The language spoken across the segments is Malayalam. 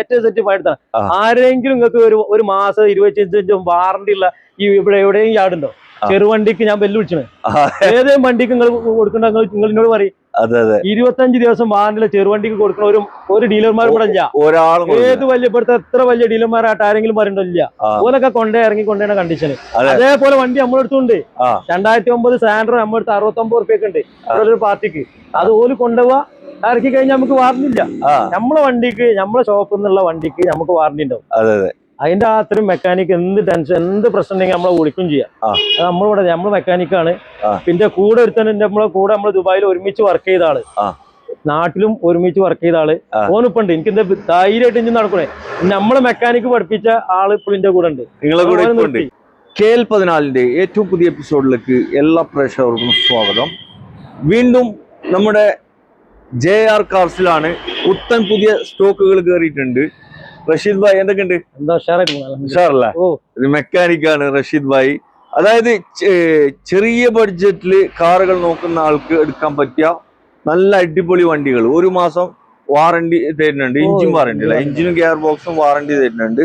ഏറ്റവും സെറ്റിഫൈഡ് ആണ്. ആരെങ്കിലും നിങ്ങൾക്ക് ഒരു മാസം 25 വാറണ്ടി ഉള്ള ഈ ഇവിടെ എവിടെയും യാർഡുണ്ടോ? ചെറുവണ്ടിക്ക് ഞാൻ ബെല്ല് വിളിച്ചത്, ഏതെങ്കിലും വണ്ടിക്ക് നിങ്ങൾ കൊടുക്കണ്ട, നിങ്ങൾ എന്നോട് പറയും. 25 ദിവസം വാറണ്ടിയിലെ ചെറുവണ്ടിക്ക് കൊടുക്കണ ഒരു ഡീലർമാർ ഇവിടെ ഇല്ല. ഏത് വലിയ ഇവിടുത്തെ എത്ര വലിയ ഡീലർമാരായിട്ട് ആരെങ്കിലും പറയണ്ടില്ല. ഓലൊക്കെ കൊണ്ടുപോകുന്ന കണ്ടീഷന്. അതേപോലെ വണ്ടി നമ്മളെടുത്തുണ്ട്. 2009 സാൻഡ്രോ നമ്മളെടുത്ത് 69 റുപ്യൊക്കെ ഉണ്ട് ഒരു പാർട്ടിക്ക്. അത് ഓല് കൊണ്ടുപോവാ ഇറക്കി കഴിഞ്ഞാൽ നമുക്ക് വാറണ്ടി ഇല്ല. നമ്മളെ വണ്ടിക്ക്, നമ്മളെ ഷോപ്പിൽ നിന്നുള്ള വണ്ടിക്ക് നമുക്ക് വാറണ്ടി ഉണ്ടാവും. അതിന്റെ അത്രയും മെക്കാനിക്ക് എന്ത് ടെൻഷൻ, എന്ത് പ്രശ്നം ഉണ്ടെങ്കിൽ നമ്മളെ വിളിക്കും ചെയ്യാം. നമ്മളിവിടെ നമ്മൾ മെക്കാനിക്കാണ്. പിന്നെ കൂടെ ഒരുത്തന്നെ നമ്മളെ കൂടെ നമ്മൾ ദുബായിൽ ഒരുമിച്ച് വർക്ക് ചെയ്ത ആള്, നാട്ടിലും ഒരുമിച്ച് വർക്ക് ചെയ്ത ആള് ഓനിപ്പുണ്ട്. എനിക്ക് എന്താ ധൈര്യമായിട്ട് ഇനി നടക്കണേ. നമ്മളെ മെക്കാനിക്ക് പഠിപ്പിച്ച ആള് ഇപ്പോൾ എന്റെ കൂടെ ഉണ്ട്. KL14 ഏറ്റവും പുതിയ എപ്പിസോഡിലേക്ക് എല്ലാ പ്രേക്ഷകർക്കും സ്വാഗതം. വീണ്ടും നമ്മുടെ JR കാർസിലാണ് പുത്തൻ പുതിയ സ്റ്റോക്കുകൾ കയറിയിട്ടുണ്ട്. റഷീദ് ഭായ് എന്തൊക്കെയുണ്ട്? ഉഷാറല്ലേ? ഒരു മെക്കാനിക്കാണ് റഷീദ് ഭായ്. അതായത് ചെറിയ ബഡ്ജറ്റില് കാറുകൾ നോക്കുന്ന ആൾക്ക് എടുക്കാൻ പറ്റിയ നല്ല അടിപൊളി വണ്ടികൾ. ഒരു മാസം വാറണ്ടി തരുന്നുണ്ട്. എഞ്ചിൻ വാറണ്ടി അല്ല, എഞ്ചിനും ഗിയർ ബോക്സും വാറണ്ടി തരുന്നുണ്ട്.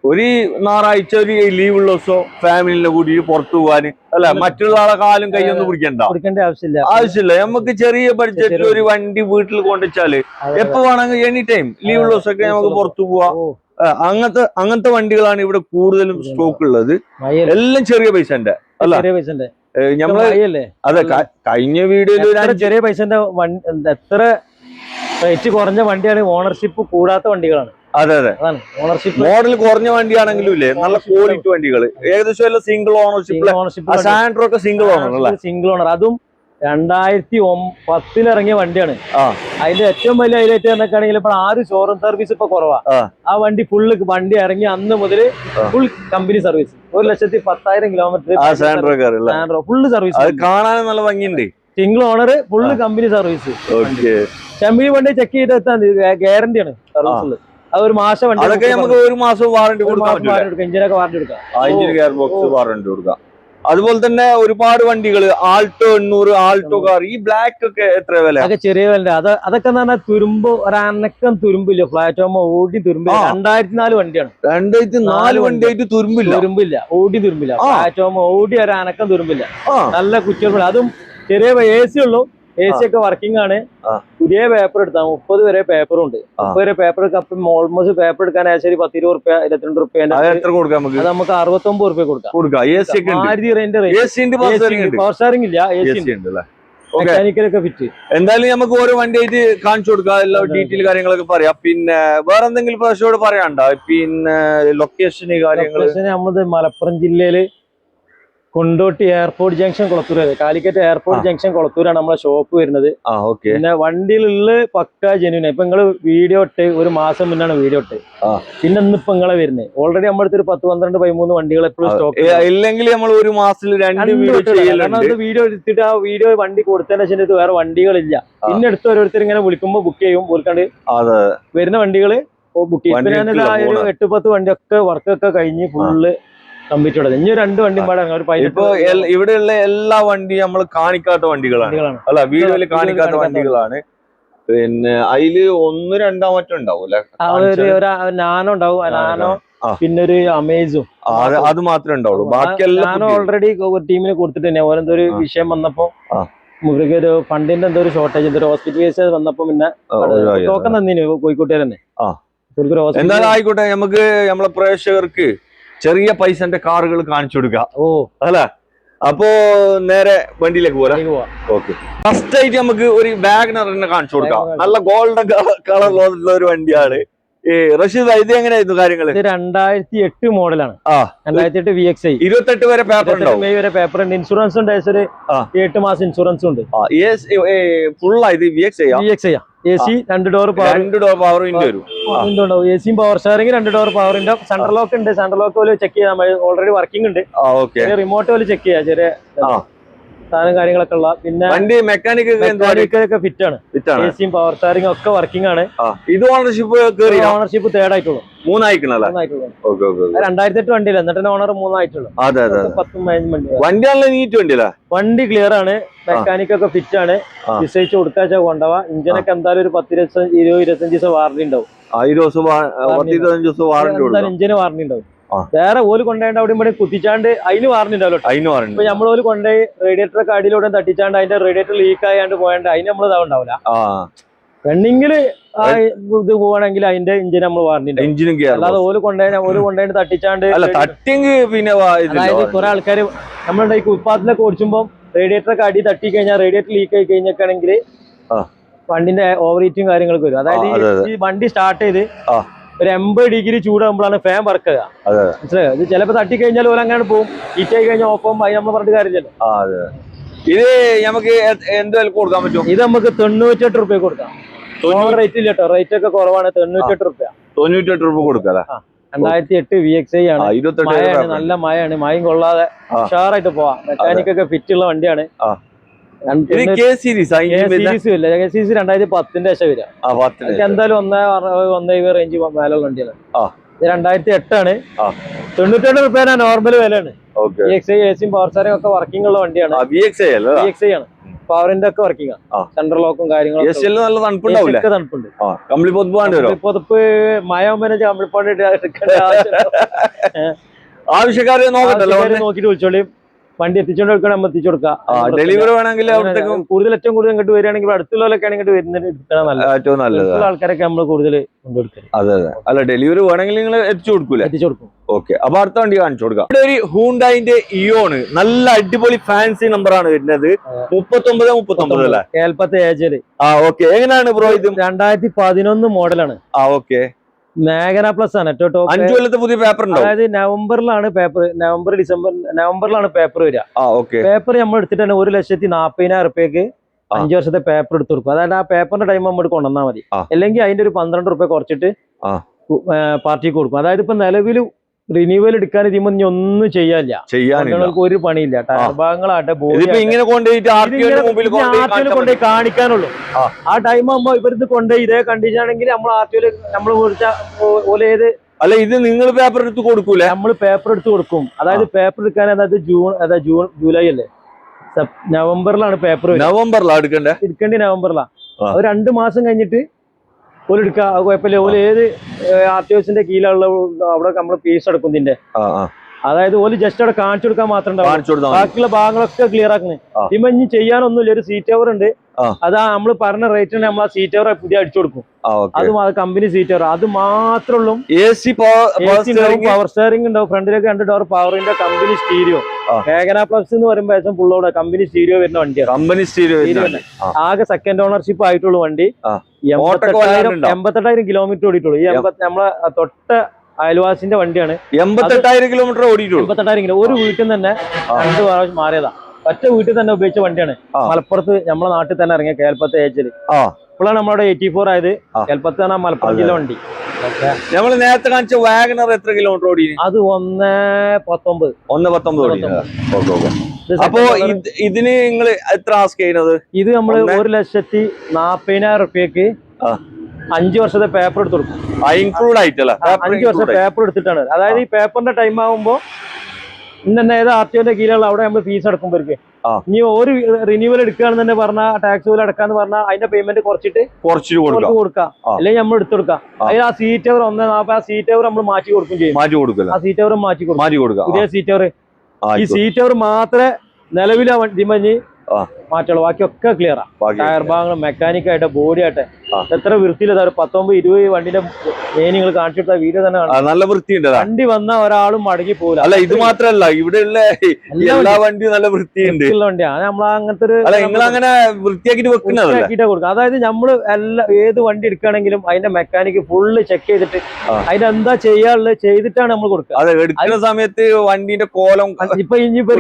ഒരു ഞായറാഴ്ച ഒരു ലീവ് ഉള്ള ദിവസം ഫാമിലിനെ കൂടി പുറത്തു പോകാൻ, അല്ല മറ്റുള്ള ആളെ കാലും കൈയൊന്നും പിടിക്കണ്ട ആവശ്യമില്ല. നമുക്ക് ചെറിയ ബഡ്ജറ്റിൽ ഒരു വണ്ടി വീട്ടിൽ കൊണ്ടുവച്ചാല് എപ്പോ വേണമെങ്കിൽ എനി ടൈം ലീവ് ഉള്ള ദിവസമൊക്കെ നമുക്ക് പുറത്തു പോവാം. അങ്ങനത്തെ വണ്ടികളാണ് ഇവിടെ കൂടുതലും സ്റ്റോക്ക് ഉള്ളത്. എല്ലാം ചെറിയ പൈസന്റെ അല്ല, നമ്മള് അതെ കഴിഞ്ഞ വീഡിയോയിൽ ചെറിയ പൈസന്റെ എത്ര റേറ്റ് കുറഞ്ഞ വണ്ടിയാണ്, ഓണർഷിപ്പ് കൂടാത്ത വണ്ടികളാണ്. അതെ ഓണർഷിപ്പ് മോഡൽ കുറഞ്ഞ വണ്ടിയാണെങ്കിലും ഇല്ലേ നല്ല ക്വാളിറ്റി വണ്ടികൾ. ഏകദേശം എല്ലാം സിംഗിൾ ഓണർഷിപ്പ്. സാൻഡ്രോ ഒക്കെ സിംഗിൾ ഓണർ അല്ലേ? Single owner. അതും 2010 ഇറങ്ങിയ വണ്ടിയാണ്. അതിന്റെ ഏറ്റവും വലിയ ഹൈലൈറ്റ് എന്നൊക്കെയാണെങ്കിൽ ഇപ്പൊ 6 ഷോറൂം സർവീസ് ഇപ്പൊ കുറവാ. ആ വണ്ടി ഫുള്ള് വണ്ടി ഇറങ്ങി അന്ന് മുതൽ full company service. 1,10,000 kilometre full service. കാണാനും നല്ല ഭംഗിയുണ്ട്. Single owner full company service. ചെമ്പി വണ്ടി ചെക്ക് ചെയ്തെത്താൻ ഗ്യാരണ്ടിയാണ് സർവീസിൽ. ഒരു മാസം വണ്ടി നമുക്ക് ഒരു മാസം വാറണ്ടി കൊടുക്കാം. എഞ്ചിനൊക്കെ വാറണ്ടി കൊടുക്കാം. എഞ്ചിൻ ഗിയർ ബോക്സ് വാറണ്ടി കൊടുക്കാം. അതുപോലെ തന്നെ ഒരുപാട് വണ്ടികൾ, ആൾട്ടോ 800, ആൾട്ടോ കാർ. ഈ ബ്ലാക്ക് ഒക്കെ എത്ര വില? അതൊക്കെ ചെറിയ വില. അതൊക്കെ എന്ന് പറഞ്ഞാൽ തുരുമ്പ് ഒരനക്കം തുരുമ്പില്ല. പ്ലാറ്റ്ഫോം ഓടി തുരുമ്പില്ല. 2004 വണ്ടിയാണ്. 2004 വണ്ടിയായിട്ട് തുരുമ്പില്ല. ഓടി തുരുമ്പില്ല. പ്ലാറ്റ്ഫോം ഓടി ഒരനക്കം തുരുമ്പില്ല. നല്ല കുറ്റികൾ. അതും ചെറിയ AC ഉള്ളൂ. AC ഒക്കെ വർക്കിംഗ് ആണ്. പുതിയ പേപ്പർ എടുത്താൽ 30 വരെ പേപ്പറും ഉണ്ട്. 30 വരെ പേപ്പർ എടുക്കാം. ഓൾമോസ്റ്റ് പേപ്പർ എടുക്കാൻ ഏകദേശം 10 രൂപ 22 രൂപ നമുക്ക് 69 രൂപ കൊടുക്കാം. പവർ സ്റ്റാറിംഗ് ഇല്ല, AC ഉണ്ട്. മെക്കാനിക്കലൊക്കെ ഫിറ്റ്. എന്തായാലും നമുക്ക് ഓരോ വണ്ടിയായിട്ട് കാണിച്ചു കൊടുക്കാം. എല്ലാ ഡീറ്റെയിൽ കാര്യങ്ങളൊക്കെ പറയാം. പിന്നെ വേറെ എന്തെങ്കിലും പ്രശ്നോട് പറയാനുണ്ടോ? പിന്നെ ലൊക്കേഷന് കാര്യങ്ങൾ? നമ്മള് മലപ്പുറം ജില്ലയില് Kondotty airport junction Kolathur, Calicut airport junction കൊളത്തൂരാണ് നമ്മളെ ഷോപ്പ് വരുന്നത്. പിന്നെ വണ്ടിയിലുള്ള പക്ക ജെന്യൂൻ. ഇപ്പൊ നിങ്ങള് വീഡിയോ ഇട്ട് ഒരു മാസം മുന്നാണ് വീഡിയോ ഇട്ട്. പിന്നെ ഇന്നിപ്പോ നിങ്ങളെ വരുന്നത് ഓൾറെഡി നമ്മുടെ അടുത്ത് 10, 12, 13 വണ്ടികൾ എപ്പോഴും സ്റ്റോക്ക്. ഇല്ലെങ്കിൽ നമ്മൾ ഒരു മാസത്തിൽ 2 വീഡിയോ എടുത്തിട്ട് ആ വീഡിയോ വണ്ടി കൊടുത്തതിന് ശേഷം വേറെ വണ്ടികളില്ല. പിന്നെ എടുത്ത് ഓരോരുത്തർ ഇങ്ങനെ വിളിക്കുമ്പോ ബുക്ക് ചെയ്യും. ഓർക്കാണ്ട് വരുന്ന വണ്ടികള് ബുക്ക് ചെയ്യും. പിന്നെ 8-10 വണ്ടിയൊക്കെ വർക്കൊക്കെ കഴിഞ്ഞ് ഫുള്ള് കംപ്ലീറ്റ് ഉള്ളത്. ഇനി 2 വണ്ടിയും പാടാണ്. ഇപ്പൊ ഇവിടെയുള്ള എല്ലാ വണ്ടിയും നമ്മൾ കാണിക്കാത്ത വണ്ടികളാണ് അല്ല, വീഡിയോയിൽ കാണിക്കാത്ത വണ്ടികളാണ്. പിന്നെ അതില് 1-2 മറ്റും ഉണ്ടാവും അല്ലെ? നാനോ ഉണ്ടാവും. നാനോ പിന്നെ ഒരു അമേസും, അത് മാത്രമേ ഉണ്ടാവുള്ളൂ. ബാക്കിയെല്ലാം നാനോ ഓൾറെഡി ഒരു ടീമിന് കൊടുത്തിട്ട് തന്നെ ഓരെന്തോ ഒരു വിഷയം വന്നപ്പോ മുറിക്ക് ഒരു ഫണ്ടിന്റെ എന്തോ ഒരു ഷോർട്ടേജ്, എന്തോ ഹോസ്പിറ്റൽ കേസ് വന്നപ്പോ പിന്നെ ടോക്കൺ തന്നീന് കോഴിക്കോട്ടുകാർ തന്നെ. എന്തായാലും ആയിക്കോട്ടെ, നമുക്ക് നമ്മളെ പ്രേക്ഷകർക്ക് ചെറിയ പൈസന്റെ കാറുകൾ കാണിച്ചു കൊടുക്കാം അല്ല. അപ്പോ നേരെ വണ്ടിയിലേക്ക് പോരാ. ഓക്കെ, ഫസ്റ്റ് ആയിട്ട് നമുക്ക് ഒരു വാഗണർ തന്നെ കാണിച്ചു കൊടുക്കാം. നല്ല ഗോൾഡൻ കളറിലുള്ള ഒരു വണ്ടിയാണ്. റഷീദ്, ഇത് എങ്ങനെയായിരുന്നു കാര്യങ്ങൾ? 2008 മോഡലാണ്. 2008 VXi. 28 വരെ പേപ്പർ ഉണ്ടാവും. മെയ് വരെ പേപ്പർ ഉണ്ട്. ഇൻഷുറൻസ് ഉണ്ട്. 8 മാസം ഇൻഷുറൻസും ഉണ്ട്. ഫുള്ളായത് VXi. AC 2 ഡോർ പവർ വരും. ACയും പവർ സ്റ്റാറിംഗ് 2 ഡോർ പവറിന്റെ സെൻട്രൽ ലോക്ക് ഉണ്ട്. സെൻട്രൽ ലോക്ക് പോലെ ചെക്ക് ചെയ്യാൻ ഓൾറെഡി വർക്കിംഗ് ഉണ്ട്. റിമോട്ട് പോലെ ചെക്ക് ചെയ്യാം. ചെറിയ സാധനം കാര്യങ്ങളൊക്കെ ഉള്ള. പിന്നെ വണ്ടി മെക്കാനിക് ഒക്കെ ഫിറ്റ് ആണ്. എസിയും പവർ സ്റ്റാറിംഗ് ഒക്കെ വർക്കിംഗ് ആണ്. ഇത് ഓണർഷിപ്പ് ഓണർഷിപ്പ് തേർഡ് ആയിട്ടുള്ളൂ. 3 ആയിക്കണല്ലോ. 2008 വണ്ടിയില്ല, എന്നിട്ട് ഓണർ 3 ആയിട്ടുള്ളൂ. 10 വണ്ടി. വണ്ടി നീറ്റ് വണ്ടിയല്ല, വണ്ടി ക്ലിയർ ആണ്. മെക്കാനിക് ഒക്കെ ഫിറ്റ് ആണ്. വിസയിച്ച് കൊടുക്കാച്ച കൊണ്ടുപോവാ. ഇഞ്ചിനൊക്കെ എന്തായാലും ഒരു 10-20-25 ദിവസം വാറണ്ടി ഉണ്ടാവും. ഇഞ്ചിന് വാറണ്ടി ഉണ്ടാവും. വേറെ ഓല് കൊണ്ടുപോയി അവിടെ ഇവിടെ കുത്തിച്ചാണ്ട് അതിന് വാറണ്ടി ഉണ്ടാവില്ല. ഇപ്പൊ നമ്മൾ ഓല് കൊണ്ടുപോയി റേഡിയേറ്റർ ഒക്കെ അടിയിലൂടെ തട്ടിച്ചാണ്ട് അതിന്റെ റേഡിയേറ്റർ ലീക്ക് ആയാണ്ട് പോയാണ്ട് അതിന് നമ്മൾ ഇതാവുണ്ടാവില്ല. റണ്ണിങ്ങില് ഇത് പോവാണെങ്കിൽ അതിന്റെ ഇഞ്ചിന് നമ്മൾ വാറണ്ടി ഉണ്ടാവും. അല്ലാതെ ഓല് കൊണ്ടുപോയി തട്ടിച്ചാണ്ട് അതായത് കുറെ ആൾക്കാര് നമ്മളുടെ ഈ കുപ്പാത്തിലൊക്കെ ഓടിച്ചുമ്പോ റേഡിയേറ്റർ ഒക്കെ അടി തട്ടി കഴിഞ്ഞാൽ റേഡിയേറ്റർ ലീക്ക് ആയി കഴിഞ്ഞാണെങ്കിൽ വണ്ടിന്റെ ഓവർ ഹീറ്റും കാര്യങ്ങളൊക്കെ വരും. അതായത് ഈ വണ്ടി സ്റ്റാർട്ട് ചെയ്ത് ഒരു 80 ഡിഗ്രി ചൂടാകുമ്പോഴാണ് ഫാൻ വർക്ക് ചെയ്യുക. മനസ്സിലായോ? ഇത് ചിലപ്പോ തട്ടി കഴിഞ്ഞാൽ ഓല അങ്ങനെ പോകും. ഹീറ്റ് ആയി കഴിഞ്ഞാൽ ഓഫ് ആകുമ്പോൾ അത് നമ്മൾ പറഞ്ഞിട്ട് കാര്യമില്ലല്ലോ. ഇത് നമുക്ക് എന്ത് കൊടുക്കാൻ പറ്റും? ഇത് നമുക്ക് 98 രൂപ കൊടുക്കാം. റേറ്റ് ഇല്ല കേട്ടോ, റേറ്റ് ഒക്കെ കുറവാണ്. 98 രൂപ. 98 രൂപ കൊടുക്കാം. 2008 VXi ആണ്. മഴയാണ്, നല്ല മഴയാണ്. മഴയും കൊള്ളാതെ ഉഷാറായിട്ട് പോവാം. മെക്കാനിക് ഒക്കെ ഫിറ്റ് ഉള്ള വണ്ടിയാണ്. സീരീസ് 2010 ശേഷം വരിക. എന്തായാലും 1.20 റേഞ്ച് മേലുള്ള വണ്ടിയാണ്. 2008 ആണ്. 98 രൂപ നോർമൽ വിലയാണ്. എസിയും പവർ സ്റ്റാറിംഗ് ഒക്കെ വർക്കിംഗ് ഉള്ള വണ്ടിയാണ്. VXi ആണ്. പവറിന്റെ ഒക്കെ വർക്കിംഗ് ആണ്. സെൻട്രൽ ലോക്കും കാര്യങ്ങളൊക്കെ തണുപ്പുണ്ട്. പൊതുപ്പ് മഴ ആവശ്യക്കാരെ നോക്കിട്ട് വിളിച്ചോളി. വണ്ടി എത്തിച്ചോണ്ട് കൊടുക്കണം, നമ്മൾ എത്തിച്ചു കൊടുക്കാം. ഡെലിവറി വേണമെങ്കിൽ കൂടുതൽ ഏറ്റവും കൂടുതൽ ഇങ്ങോട്ട് വരികയാണെങ്കിൽ അടുത്തുള്ളവരൊക്കെ ഇങ്ങോട്ട് വരുന്നത് ഏറ്റവും നല്ലത്. ആൾക്കാരൊക്കെ നമ്മൾ കൂടുതൽ കൊണ്ടുകൊടുക്കുക. അതെ. അല്ല, ഡെലിവറി വേണമെങ്കിൽ നിങ്ങൾ എത്തിച്ചു കൊടുക്കും. ഓക്കെ, അപ്പൊ അടുത്ത വണ്ടി കാണിച്ചു കൊടുക്കാം. ഇവിടെ ഒരു ഹൂണ്ടായിന്റെ ഇയോണ്, നല്ല അടിപൊളി ഫാൻസി നമ്പർ ആണ് വരുന്നത്. 3939 അല്ലേ? കേൽപ്പത്തെ ഏജല്. ഓക്കെ. എങ്ങനെയാണ് ബ്രോ ഇത്? 2011 മോഡലാണ്. ഓക്കെ. മേഘന പ്ലസ് ആണ്. 5 കൊല്ലത്തെ പുതിയ പേപ്പർ ഉണ്ടോ? അതായത് നവംബറിലാണ് പേപ്പർ. നവംബറിലാണ് പേപ്പർ വരിക. പേപ്പർ നമ്മൾ എടുത്തിട്ട് തന്നെ 1,40,000 റുപ്യക്ക് 5 വർഷത്തെ പേപ്പർ എടുത്ത് കൊടുക്കും. അതായത് ആ പേപ്പറിന്റെ ടൈം നമ്മൾ കൊണ്ടുവന്നാൽ മതി. അല്ലെങ്കിൽ അതിന്റെ ഒരു 12 റുപ്യ കുറച്ചിട്ട് പാർട്ടിക്ക് കൊടുക്കും. അതായത് ഇപ്പൊ നിലവിൽ റിന്യൂവൽ എടുക്കാൻ ഇതിമ ഒന്നും ചെയ്യാനില്ല. ഒരു പണിയില്ല. ടയർ ഭാഗങ്ങളാട്ടെ കൊണ്ടുപോയി കാണിക്കാനുള്ളൂ. ആ ടൈം ആകുമ്പോ ഇവരിത് കൊണ്ടുപോയി ഇതേ കണ്ടീഷൻ ആണെങ്കിൽ നമ്മൾ ആർട്ടിയിൽ നമ്മൾ ഓലേത് അല്ല, ഇത് നിങ്ങൾ പേപ്പർ എടുത്ത് കൊടുക്കൂലേ? നമ്മൾ പേപ്പർ എടുത്ത് കൊടുക്കും. അതായത് പേപ്പർ എടുക്കാൻ അതായത് ജൂലൈ അല്ലേ, നവംബറിലാണ് പേപ്പർ. നവംബറിലാണ് എടുക്കേണ്ടി. നവംബറിലാണ്. ഒരു 2 മാസം കഴിഞ്ഞിട്ട് ഓല് എടുക്കുക. അത് കുഴപ്പമില്ല. ഓല് ഏത് ആർട്ടിഒസിന്റെ കീഴിലുള്ള അവിടെ നമ്മൾ ഫീസ് എടുക്കുന്നതിന്റെ. അതായത് ഓല് ജസ്റ്റ് അവിടെ കാണിച്ചു കൊടുക്കാൻ മാത്രം ഉണ്ടാവും. ബാക്കിയുള്ള ഭാഗങ്ങളൊക്കെ ക്ലിയർ ആക്കുന്നത്. ഇപ്പൊ ഇനി ചെയ്യാനൊന്നുമില്ല. ഒരു സീറ്റ് കവർ ഉണ്ട്. അതാ നമ്മൾ പറഞ്ഞ റേറ്റിന് നമ്മൾ ആ സീറ്റ് കവർ പുതിയ അടിച്ചു കൊടുക്കും. അതും കമ്പനി സീറ്റ് കവർ അത് മാത്രമേ ഉള്ളൂ. പവർ സ്റ്റിയറിംഗ് ഉണ്ടാവും. ഫ്രണ്ടിലേക്ക് 2 ഡോർ പവറിന്റെ കമ്പനി സ്റ്റീരിയോ. മേഘന പ്ലസ് എന്ന് പറയുമ്പോൾ ഏകദേശം ഫുള്ളോടെ കമ്പനി സ്റ്റീരിയോ വരുന്ന വണ്ടിയാണ്. Company stereo. ആകെ സെക്കൻഡ് ഓണർഷിപ്പ് ആയിട്ടുള്ള വണ്ടി. 88,000 കിലോമീറ്റർ ഓടിയിട്ടുള്ളൂ. ഈ നമ്മളെ തൊട്ട അയൽവാസിന്റെ വണ്ടിയാണ്. 88,000 കിലോമീറ്റർ ഓടിയിട്ടുള്ളൂ. 88,000 കിലോ. ഒരു വീട്ടിൽ തന്നെ 2 പ്രാവശ്യം മാറിയതാ. ഒറ്റ വീട്ടിൽ തന്നെ ഉപയോഗിച്ച വണ്ടിയാണ്. മലപ്പുറത്ത് നമ്മളെ നാട്ടിൽ തന്നെ ഇറങ്ങിയ കേൽപ്പത്തെ ഏജില്. ഇപ്പോഴാണ് നമ്മളവിടെ 84 ആയത്. കേൽപ്പത്ത് മലപ്പുറം ജില്ല വണ്ടി. നമ്മൾ നേരത്തെ കാണിച്ച വാഗണർ എത്ര കിലോമീറ്റർ ഓടി? അത് 1.19. 1.19. അപ്പൊ ഇതിന് നിങ്ങൾ എത്ര ആസ്ക് ചെയ്യുന്നത്? ഇത് നമ്മള് 1,40,000 റുപ്യക്ക് 5 വർഷത്തെ പേപ്പർ എടുത്ത് കൊടുക്കും. ഇൻക്ലൂഡ് ആയിട്ടല്ല, 5 വർഷം പേപ്പർ എടുത്തിട്ടാണ്. അതായത് ഈ പേപ്പറിന്റെ ടൈം ആകുമ്പോ ഇന്നെ ഏത് ആർട്ടിഒന്റെ കീഴിലുള്ള അവിടെ നമ്മൾ ഫീസ് അടക്കുമ്പോഴേക്ക് ഇനി ഒരു റിന്യൂവൽ എടുക്കുകയാണെന്ന് തന്നെ പറഞ്ഞാൽ ടാക്സ് പോലെ അടക്കാന്ന് പറഞ്ഞാൽ അതിന്റെ പേയ്മെന്റ് കുറച്ചിട്ട് കൊടുക്കാം. അല്ലെങ്കിൽ നമ്മൾ എടുത്തു കൊടുക്കാം. അതിൽ ആ സീറ്റ് കവർ 1.40 ആ സീറ്റ് കവർ നമ്മൾ മാറ്റി കൊടുക്കും ചെയ്യും. ആ സീറ്റ് കവർ മാറ്റി കൊടുക്കും. പുതിയ സീറ്റ് കവർ. ഈ സീറ്റ് കവർ മാത്രമേ നിലവിൽ ഇതിമഞ്ഞ് മാറ്റുള്ളൂ. ബാക്കിയൊക്കെ ക്ലിയറാ. ടയർ ഭാഗങ്ങൾ മെക്കാനിക് ആയിട്ട് ബോഡി ആയിട്ട് എത്ര വൃത്തിയില്ല. 19-20 വണ്ടിന്റെ നിങ്ങൾ കാണിച്ചിട്ട് വീഡിയോ തന്നെ നല്ല വൃത്തിയുണ്ട്. വണ്ടി വന്ന ഒരാളും മടങ്ങി പോകില്ല. അല്ല, ഇത് മാത്രല്ല, ഇവിടെയുള്ള എല്ലാ വണ്ടിയും നല്ല വൃത്തിയുണ്ട്. വണ്ടിയാണ് നമ്മൾ അങ്ങനത്തെ ഒരു അങ്ങനെ വൃത്തിയാക്കിട്ട് കൊടുക്കുക. അതായത് നമ്മള് ഏത് വണ്ടി എടുക്കുകയാണെങ്കിലും അതിന്റെ മെക്കാനിക് ഫുള്ള് ചെക്ക് ചെയ്തിട്ട് അതിന്റെ എന്താ ചെയ്യാനുള്ളത് ചെയ്തിട്ടാണ് നമ്മൾ കൊടുക്കുക. അതെ, എടുക്കുന്ന സമയത്ത് വണ്ടിന്റെ കോലം ഇപ്പൊ ഇനി കുറെ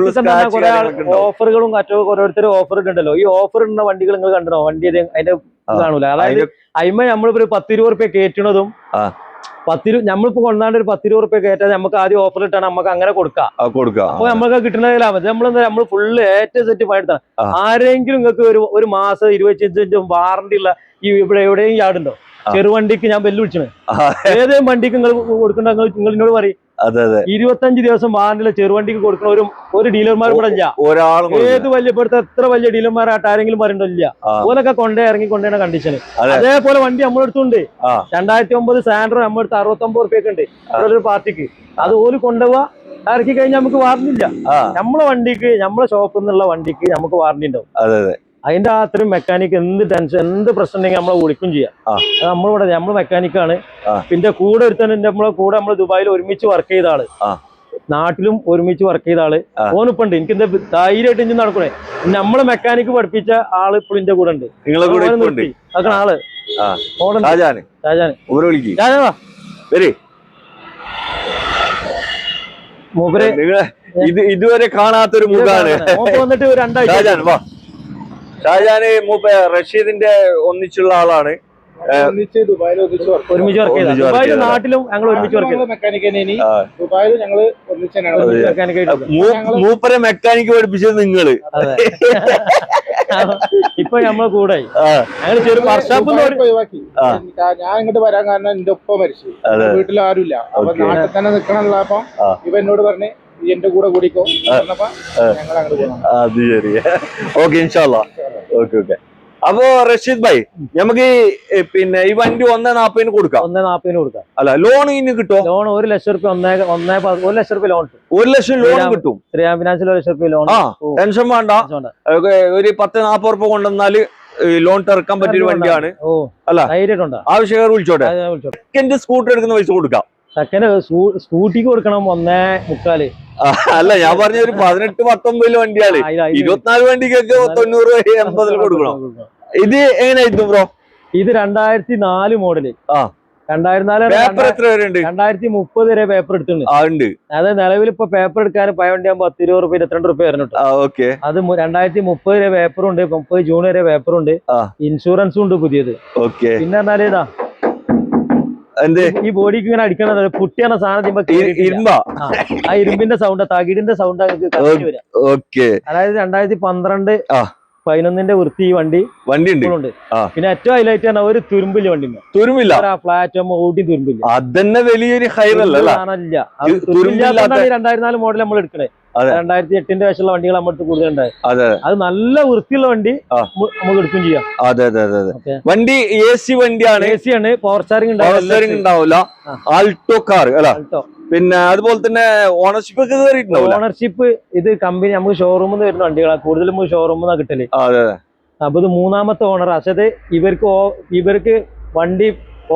ഓഫറുകളും മറ്റോ ഓരോരുത്തർ ഓഫർ ഇട്ടുണ്ടല്ലോ. ഈ ഓഫർ ഇടുന്ന വണ്ടികൾ നിങ്ങൾ കണ്ടോ? വണ്ടി അതിന്റെ കാണൂല. അതായത് അയിമ നമ്മളിപ്പോ 10-20 റുപ്യ കയറ്റണതും നമ്മളിപ്പോ കൊണ്ടാണ്ട് ഒരു 10-20 റുപ്യ കയറ്റാതെ നമുക്ക് ആദ്യം ഓഫർ ഇട്ടാണ് നമുക്ക് അങ്ങനെ കൊടുക്കാം. അപ്പൊ നമുക്ക് കിട്ടുന്ന ലാഭം നമ്മൾ ഫുള്ള് ഏറ്റവും സെറ്റ് പണിയെടുത്താണ്. ആരെങ്കിലും നിങ്ങൾക്ക് ഒരു മാസം 25 വാറണ്ടി ഉള്ള ഇവിടെ എവിടെയും യാടുണ്ടോ? ചെറുവണ്ടിക്ക് ഞാൻ ബെല്ല് വിളിച്ചത് ഏതെങ്കിലും വണ്ടിക്ക് നിങ്ങൾ കൊടുക്കണ്ട നിങ്ങൾ എന്നോട് പറയും. 25 ദിവസം വാറണ്ടിയുള്ള ചെറുവണ്ടിക്ക് കൊടുക്കുന്ന ഒരു ഡീലർമാർ ഇവിടെ ഇല്ല. ഏത് വലിയ ഇപ്പോഴത്തെ എത്ര വലിയ ഡീലർമാരായിട്ട് ആരെങ്കിലും പറയണ്ടില്ല. ഓലൊക്കെ കൊണ്ടുപോയ കണ്ടീഷന്. അതേപോലെ വണ്ടി നമ്മളെടുത്തുണ്ട്. 2009 സാൻഡ്രോ നമ്മളെടുത്ത് 69 റുപ്യൊക്കെ ഉണ്ട് ഒരു പാർട്ടിക്ക്. അത് ഓല് കൊണ്ടുപോവാ ഇറക്കി കഴിഞ്ഞാൽ നമുക്ക് വാറണ്ടി ഇല്ല. നമ്മളെ വണ്ടിക്ക് നമ്മളെ ഷോപ്പിൽ നിന്നുള്ള വണ്ടിക്ക് നമുക്ക് വാറണ്ടി ഉണ്ടാവും. അതിന്റെ അത്രയും മെക്കാനിക്ക് എന്ത് ടെൻഷൻ എന്ത് പ്രശ്നം ഉണ്ടെങ്കിൽ നമ്മളെ വിളിക്കും ചെയ്യാം. നമ്മളിവിടെ നമ്മൾ മെക്കാനിക്കാണ്. പിന്നെ കൂടെ ഒരുത്തന്നെ നമ്മളെ കൂടെ നമ്മൾ ദുബായിൽ ഒരുമിച്ച് വർക്ക് ചെയ്ത ആള്, നാട്ടിലും ഒരുമിച്ച് വർക്ക് ചെയ്ത ആള് ഓനിപ്പുണ്ട്. എനിക്ക് എന്താ ധൈര്യമായിട്ട് ഇഞ്ചി നടക്കണേ. നമ്മളെ മെക്കാനിക്ക് പഠിപ്പിച്ച ആള് ഇപ്പോൾ എന്റെ കൂടെ ഉണ്ട്. അതൊക്കെ ആള് മൂപ്പര് ഇതുവരെ കാണാത്തൊരു മുഖാണ്. വന്നിട്ട് 2 ആഴ്ച ഷാജാന് റഷീദിന്റെ ഒന്നിച്ചുള്ള ആളാണ്. ഒരുമിച്ച് വർക്ക് ചെയ്ത ദുബായിലും നാട്ടിലും ഞങ്ങൾ ഒരുമിച്ച് വർക്ക് മൂപ്പരെ മെക്കാനിക്ക് പഠിപ്പിച്ചത് നിങ്ങള്. ഇപ്പൊ നമ്മളെ കൂടെ ഞങ്ങൾ ചെറു വർക്ക്ഷോപ്പ് ഒഴിവാക്കി. ഞാൻ ഇങ്ങോട്ട് വരാൻ കാരണം എന്റെ ഒപ്പം മരിച്ചു, വീട്ടിൽ ആരുമില്ല. അപ്പൊ നാട്ടിൽ തന്നെ നിക്കണല്ലോ. അപ്പൊ ഇവ എന്നോട് പറഞ്ഞ് എന്റെ കൂടെ കൂടിക്കോ. ഞങ്ങൾ അങ്ങോട്ട് പോകണം. അത് ശരി. ഓക്കെ ഇൻഷാല്ലാ. Okay okay. അപ്പൊ റഷീദ് ഭായ്, നമുക്ക് പിന്നെ ഈ വണ്ടി 1,40 കൊടുക്കാം. 1,40 കൊടുക്കാം. അല്ല ലോൺ ഇനി കിട്ടുമോ? ലോൺ 1 ലക്ഷം റുപ്യ 1 ലക്ഷം റുപ്യ ലോൺ 1 ലക്ഷം ലോൺ കിട്ടും. ശ്രീരാം ഫിനാൻസിൽ 1 ലക്ഷം റുപ്യ ലോൺ. ടെൻഷൻ വേണ്ട. ഒരു 10-40 റുപ്യ കൊണ്ടുവന്നാല് ലോൺ ഇറക്കാൻ പറ്റിയൊരു വണ്ടിയാണ്. അല്ല ആവശ്യക്കാർ വിളിച്ചോട്ടെ. സെക്കൻഡ് സ്കൂട്ടർ എടുക്കുന്ന പൈസ കൊടുക്കാം. സെക്കൻഡ് സ്കൂട്ടിക്ക് കൊടുക്കണം 1.25. അല്ല ഞാൻ പറഞ്ഞ ഒരു 18-19 വണ്ടിയാണ്. 24 വണ്ടിക്കൊക്കെ 90-80 കൊടുക്കണം. ഇത് എങ്ങനെയായിരുന്നു ബ്രോ? ഇത് 2004 മോഡല്. 2004 പേപ്പർ എത്ര വരെ ഉണ്ട്? 2030 വരെ പേപ്പർ എടുത്തിട്ടുണ്ട്. അത് നിലവിൽ ഇപ്പൊ പേപ്പർ എടുക്കാൻ പയ വണ്ടി ആകുമ്പോ 10-20 റുപ്യ 22 റുപ്യ വരുന്നുണ്ട്. അത് 2030 വരെ പേപ്പറും ഉണ്ട്. 30 ജൂൺ വരെ പേപ്പറും ഉണ്ട്. ഇൻഷുറൻസും ഉണ്ട് പുതിയത്. പിന്നെ പറഞ്ഞാല് ഇതാ ഈ ബോഡിക്ക് ഇങ്ങനെ അടിക്കണത് പുട്ടിയാണ് സാധനം. ആ ഇരുമ്പിന്റെ സൗണ്ട്, തകിടിന്റെ സൗണ്ട് വരിക. അതായത് 2012-11 വൃത്തി ഈ വണ്ടി ഉണ്ട്. പിന്നെ ഏറ്റവും ഹൈലൈറ്റ് ആണ് ഒരു തുരുമ്പില്ല വണ്ടി. പ്ലാറ്റ്ഫോം ഓടി തുരുമ്പില്ല. അതന്നെ വലിയൊരു 2004 മോഡൽ നമ്മൾ എടുക്കണേ. 2008 വയസ്സുള്ള വണ്ടികൾ നമ്മുടെ കൂടുതലുണ്ടായി. അത് നല്ല വൃത്തിയുള്ള വണ്ടി നമുക്ക് എടുക്കും ചെയ്യാം. വണ്ടി AC വണ്ടിയാണ്. AC ആണ്. പവർ സ്റ്റാറിംഗ് ഉണ്ടാവില്ല. ആൾട്ടോ കാർ അല്ല. പിന്നെ അതുപോലെ തന്നെ ഓണർഷിപ്പ് ഒക്കെ കയറിയിട്ടുണ്ടാവില്ല. ഓണർഷിപ്പ് ഇത് കമ്പനി നമുക്ക് ഷോറൂമിൽ നിന്ന് വരുന്ന വണ്ടികളാണ് കൂടുതലും ഷോറൂമിൽ നിന്നാണ് കിട്ടല്. അപ്പൊ ഇത് 3ാമത്തെ ഓണർ. പക്ഷേ ഇവർക്ക് വണ്ടി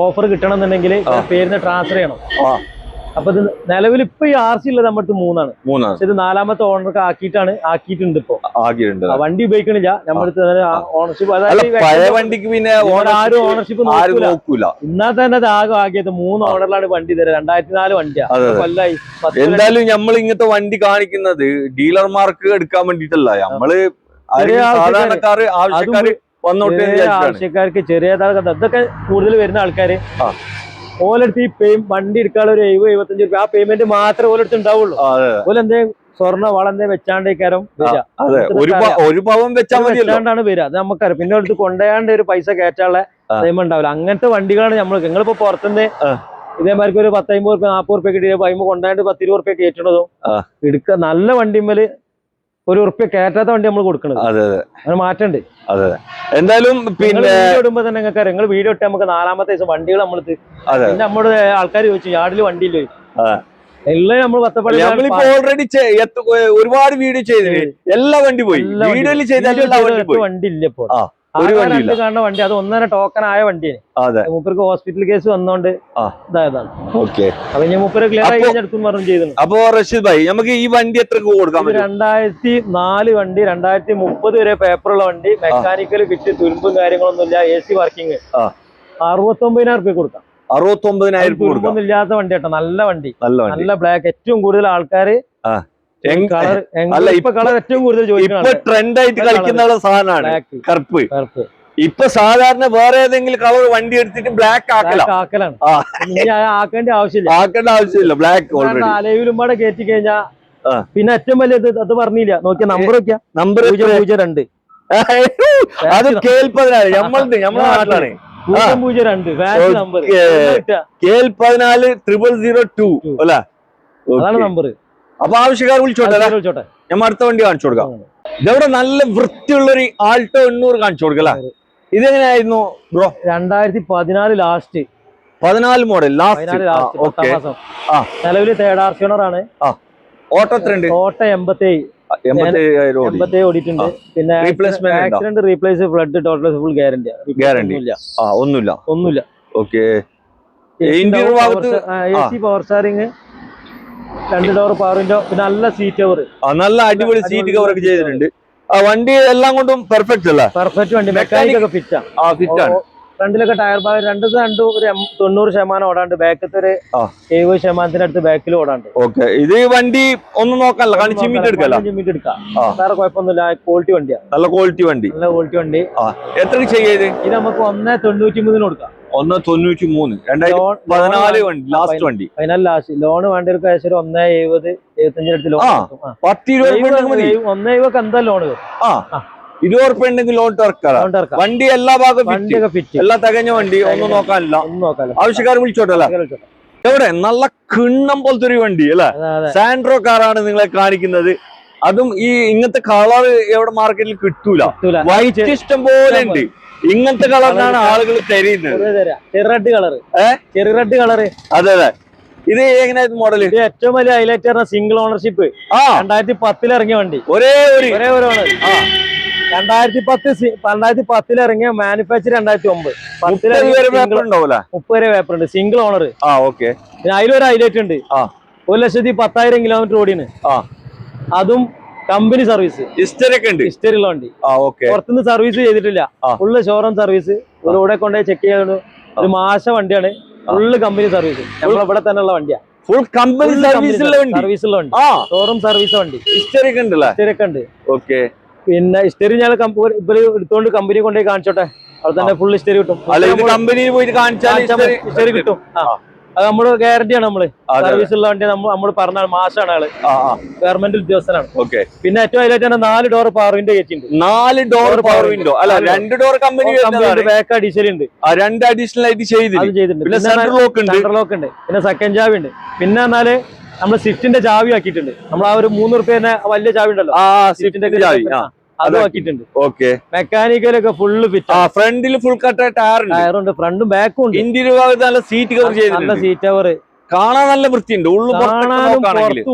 ഓഫർ കിട്ടണം എന്നുണ്ടെങ്കിൽ പേരിന് ട്രാൻസ്ഫർ ചെയ്യണം. അപ്പൊ ഇത് നിലവിൽ ഇപ്പൊ ഈ RC ഉള്ളത് നമ്മുടെ അടുത്ത് 3 ആണ്. ഇത് 4ാമത്തെ ഓണർക്ക് ആക്കിയിട്ടുണ്ട്. ഇപ്പൊ വണ്ടി ഉപയോഗിക്കണില്ല നമ്മുടെ ഓണർഷിപ്പ്. അതായത് വണ്ടിക്ക് പിന്നെ ആരും ഓണർഷിപ്പ് നോക്കൂല. എന്നാൽ തന്നെ അത് ആകിയത് 3 ഓണറിലാണ് വണ്ടി തരാം. 2004 വണ്ടിയാണ്. കൊല്ലായി. എന്തായാലും നമ്മൾ ഇങ്ങനത്തെ വണ്ടി കാണിക്കുന്നത് ഡീലർമാർക്ക് എടുക്കാൻ വേണ്ടിട്ടല്ല. നമ്മള് സാധാരണക്കാര് ആവശ്യക്കാര് വന്നോട്ടെ. ആവശ്യക്കാർക്ക് ചെറിയ ഇതൊക്കെ കൂടുതൽ വരുന്ന ആൾക്കാര് ഓലെടുത്ത് ഈ വണ്ടി എടുക്കാനുള്ള ഒരു 70-75 രൂപ ആ പേയ്മെന്റ് മാത്രമേ ഓലെടുത്ത് ഉണ്ടാവുള്ളൂ. ഓലെന്തേ സ്വർണ്ണ വളന്തേ വെച്ചാണ്ടേക്കാരം ഒരു പവൻ വെച്ചാണ്ടാണ് വരിക. അത് നമുക്കറിയാം. പിന്നെ അടുത്ത് കൊണ്ടുപോയാണ്ട് ഒരു പൈസ കയറ്റാനുള്ള ടൈം ഉണ്ടാവില്ല. അങ്ങനത്തെ വണ്ടികളാണ് നമ്മൾ. നിങ്ങളിപ്പോ പുറത്തുനിന്ന് ഇതേമാർക്ക് ഒരു 10-50 റുപ്യ 40 റുപ്യ കിട്ടിയ പൈമ കൊണ്ടാണ്ട് 10-20 റുപ്യ കയറ്റണതും എടുക്കുക. നല്ല വണ്ടിമേല് 1 റുപ്യ കയറ്റാത്ത വണ്ടി നമ്മൾ കൊടുക്കണത്. അങ്ങനെ മാറ്റണ്ട്. എന്തായാലും പിന്നെ ഇടുമ്പോ തന്നെ നിങ്ങൾക്ക് അറിയാം. നിങ്ങൾ വീഡിയോ ഇട്ട് നമുക്ക് 4ാമത്തെ ദിവസം വണ്ടികൾ നമ്മളത് പിന്നെ നമ്മുടെ ആൾക്കാർ ചോദിച്ചു യാർഡിൽ വണ്ടിയില്ലേ എല്ലാം നമ്മൾ ഓൾറെഡി ഒരുപാട് വീഡിയോ ചെയ്തില്ലേ. എല്ലാ വണ്ടി പോയി. വീഡിയോയിൽ ചെയ്ത വണ്ടി ഇല്ല ഇപ്പോൾ. കാണുന്ന വണ്ടി അത് 1.5 ടോക്കൺ ആയ വണ്ടിയാണ്. മൂപ്പർക്ക് ഹോസ്പിറ്റൽ കേസ് വന്നോണ്ട് ഇതായതാണ്. അപ്പൊ ഞാൻ മൂപ്പര് ക്ലിയർ ആയി എടുക്കും പറഞ്ഞു ചെയ്തു. അപ്പൊ റഷീദ് ഭായി നമുക്ക് ഈ വണ്ടി എത്ര കൊടുക്കാം? 2004 വണ്ടി. 2030 വരെ പേപ്പറുള്ള വണ്ടി. മെക്കാനിക്കൽ കിറ്റ് തുരുമ്പും കാര്യങ്ങളൊന്നും ഇല്ല. AC working. 69,000 റുപ്യ കൊടുക്കാം. 69,000 തുരുമ്പൊന്നും ഇല്ലാത്ത വണ്ടി കേട്ടോ. നല്ല വണ്ടി. നല്ല ബ്ലാക്ക്. ഏറ്റവും കൂടുതൽ ആൾക്കാര് കളർ ഏറ്റവും കൂടുതൽ ട്രെൻഡ് ആയിട്ട് കളിക്കുന്ന സാധനമാണ് കറുപ്പ്. ഇപ്പൊ സാധാരണ വേറെ ഏതെങ്കിലും കളർ വണ്ടി എടുത്തിട്ട് ബ്ലാക്ക് ആക്കലാണ്. ആക്കേണ്ട ആവശ്യമില്ല, ആക്കേണ്ട ആവശ്യമില്ല. ബ്ലാക്ക് അലവിലും പാടെ കയറ്റി കഴിഞ്ഞാ പിന്നെ ഏറ്റവും വലിയ അത് പറഞ്ഞില്ല. നോക്കിയ നമ്പർ നോക്കിയാ നമ്പർ 002 അത് കേൾപ്പതിനാല് നമ്മളെ നാട്ടിലാണ് 002 നമ്പർ KL14 002 അല്ലേ? അതാണ് നമ്പർ. അപ്പൊ ആവശ്യക്കാർ വിളിച്ചോട്ടെ, ഞാൻ അടുത്ത വണ്ടി കാണിച്ചു കൊടുക്കാം. ഇതവിടെ നല്ല വൃത്തിയുള്ളൊരു ആൾട്ടോ 800 കാണിച്ചു കൊടുക്കല. ഇതെങ്ങനെയായിരുന്നു ബ്രോ? 2014 last, 14 model last. നിലവില് തേർഡ് ആർഷണർ ആണ്. ഓട്ടോ എത്രയുണ്ട്? ഓട്ടോ 87 ഓടിയിട്ടുണ്ട്. പിന്നെ accident replace flood total full guarantee. ഒന്നുമില്ല. Okay. Power steering, 2 door power window, പിന്നെ നല്ല സീറ്റ് കവർ, നല്ല അടിപൊളി സീറ്റ് കവർ ഒക്കെ ചെയ്തിട്ടുണ്ട്. വണ്ടി എല്ലാം കൊണ്ടും പെർഫെക്റ്റ് അല്ല? പെർഫെക്റ്റ് വണ്ടി, മെക്കാനിക് ഒക്കെ ഫിറ്റ് ആണ്. ഫ്രണ്ടിലൊക്കെ ടയർ ഭാഗം രണ്ടും ഒരു 90% ഓടാണ്ട്, ബാക്കത്തെ ഒരു 70% അടുത്ത് ബാക്കിൽ ഓടാണ്ട്. ഓക്കെ. ഇത് വണ്ടി ഒന്നും നോക്കാനല്ല, ചിമ്മിട്ട് എടുക്കാം. വേറെ കുഴപ്പമൊന്നുമില്ല, ക്വാളിറ്റി വണ്ടിയാണ്. നല്ല ക്വാളിറ്റി വണ്ടി. എത്ര ചെയ്യത്? ഇത് നമുക്ക് 1.93 കൊടുക്കാം. 1.93 2014 വണ്ടി, ലാസ്റ്റ് വണ്ടി. Final last. ലോൺ വേണ്ടവർക്ക് ഏകദേശം 1.70 75 അടുത്ത് ലോൺ. 1.70 എന്താ ലോൺ വരും? 20 ഉറുപ്പ്യ ഉണ്ടെങ്കിൽ ലോൺ ഇറക്കാം. വണ്ടി എല്ലാ ഭാഗവും എല്ലാം തികഞ്ഞ വണ്ടി, ഒന്നും നോക്കാനില്ല. ആവശ്യക്കാർ വിളിച്ചോട്ടല്ല. എവിടെ നല്ല കിണ്ണം പോലത്തെ ഒരു വണ്ടി അല്ലെ? സാൻഡ്രോ കാറാണ് നിങ്ങളെ കാണിക്കുന്നത്. അതും ഈ ഇങ്ങനത്തെ കളർ എവിടെ മാർക്കറ്റിൽ കിട്ടൂല. വൈറ്റ് ഇഷ്ടം പോലെ ഉണ്ട്. ഇങ്ങനത്തെ കളറിനാണ് ആളുകൾ തരുന്നത്. ചെറു റെഡ് കളറ്. അതെ. ഇത് എങ്ങനെയായിരുന്നു മോഡൽ? ഇത് ഏറ്റവും വലിയ ഹൈലൈറ്റ് സിംഗിൾ ഓണർഷിപ്പ്. 2010 ഇറങ്ങിയ വണ്ടി. ഒരേ ഒരു 2010 ഇറങ്ങിയ മാനുഫാക്ചർ 2009. 30 വരെ പേപ്പർ ഉണ്ട്. Single owner. പിന്നെ അതിലൊരു ഹൈലൈറ്റ് ഉണ്ട്. 1,10,000 കിലോമീറ്റർ ഓടിയാണ്. അതും കമ്പനി സർവീസ്. ഹിസ്റ്ററി ഉള്ള വണ്ടി. പുറത്തുനിന്ന് സർവീസ് ചെയ്തിട്ടില്ല. Full showroom service. ഇവിടെ കൊണ്ടുപോയി ചെക്ക് ചെയ്തോണ്ട് ഒരു മാസ വണ്ടിയാണ്. Full company service. നമ്മളിവിടെ തന്നെ ഉള്ള വണ്ടിയാണ്. ഫുൾ കമ്പനി സർവീസുള്ള വണ്ടി. ഷോറൂം സർവീസ് വണ്ടി. ഹിസ്റ്ററി ഒക്കെ ഉണ്ട്. ഓക്കെ. പിന്നെ ഹിസ്റ്ററി ഞാൻ എടുത്തോണ്ട് കമ്പനി കൊണ്ടുപോയി കാണിച്ചോട്ടെ. അവിടെ തന്നെ ഫുൾ ഹിസ്റ്ററി കിട്ടും. കമ്പനിയിൽ പോയിട്ട് കാണിച്ചാൽ ഹിസ്റ്ററി കിട്ടും. അത് നമ്മുടെ ഗ്യാരണ്ടിയാണ്. നമ്മള് സർവീസ് ഉള്ള വണ്ടി നമ്മൾ പറഞ്ഞ മാസമാണ് ആള്. ഗവൺമെന്റ് ഉദ്യോഗസ്ഥനാണ്. പിന്നെ ഏറ്റവും ഹൈലൈറ്റ് 4 ഡോർ പവർ വിൻഡോ കയറ്റിണ്ട്. 4 ഡോർ പവർ വിൻഡോ അല്ല, 2 ഡോർ കമ്പനി ബാക്ക് അഡീഷണൽ ഉണ്ട്. 2 അഡീഷണൽ ആയിട്ട് ചെയ്തിട്ടുണ്ട്. പിന്നെ സെൻട്രൽ ലോക്ക് ഉണ്ട്. പിന്നെ സെക്കൻഡ് ചാവി ഉണ്ട്. പിന്നെ എന്നാല് നമ്മള് സ്വിഫ്റ്റിന്റെ ചാവി ആക്കിയിട്ടുണ്ട്. നമ്മൾ ആ ഒരു 3 റുപ്യ വല്യ ചാവി ഉണ്ടല്ലോ, സ്വിഫ്റ്റിന്റെ ചാവി അത് ആക്കിയിട്ടുണ്ട്. മെക്കാനിക്കലൊക്കെ ഫുള്ള് ഫിറ്റ്. ഫ്രണ്ടിൽ ഫുൾ കട്ട ടയറുണ്ട്. ഫ്രണ്ടും ബാക്കും ഉണ്ട്. ഇന്റീരിയർ ഭാഗത്ത് നല്ല സീറ്റ് കവർ ചെയ്തിട്ടുണ്ട്. നല്ല സീറ്റ് കവർ കാണാൻ നല്ല വൃത്തിയുണ്ട്.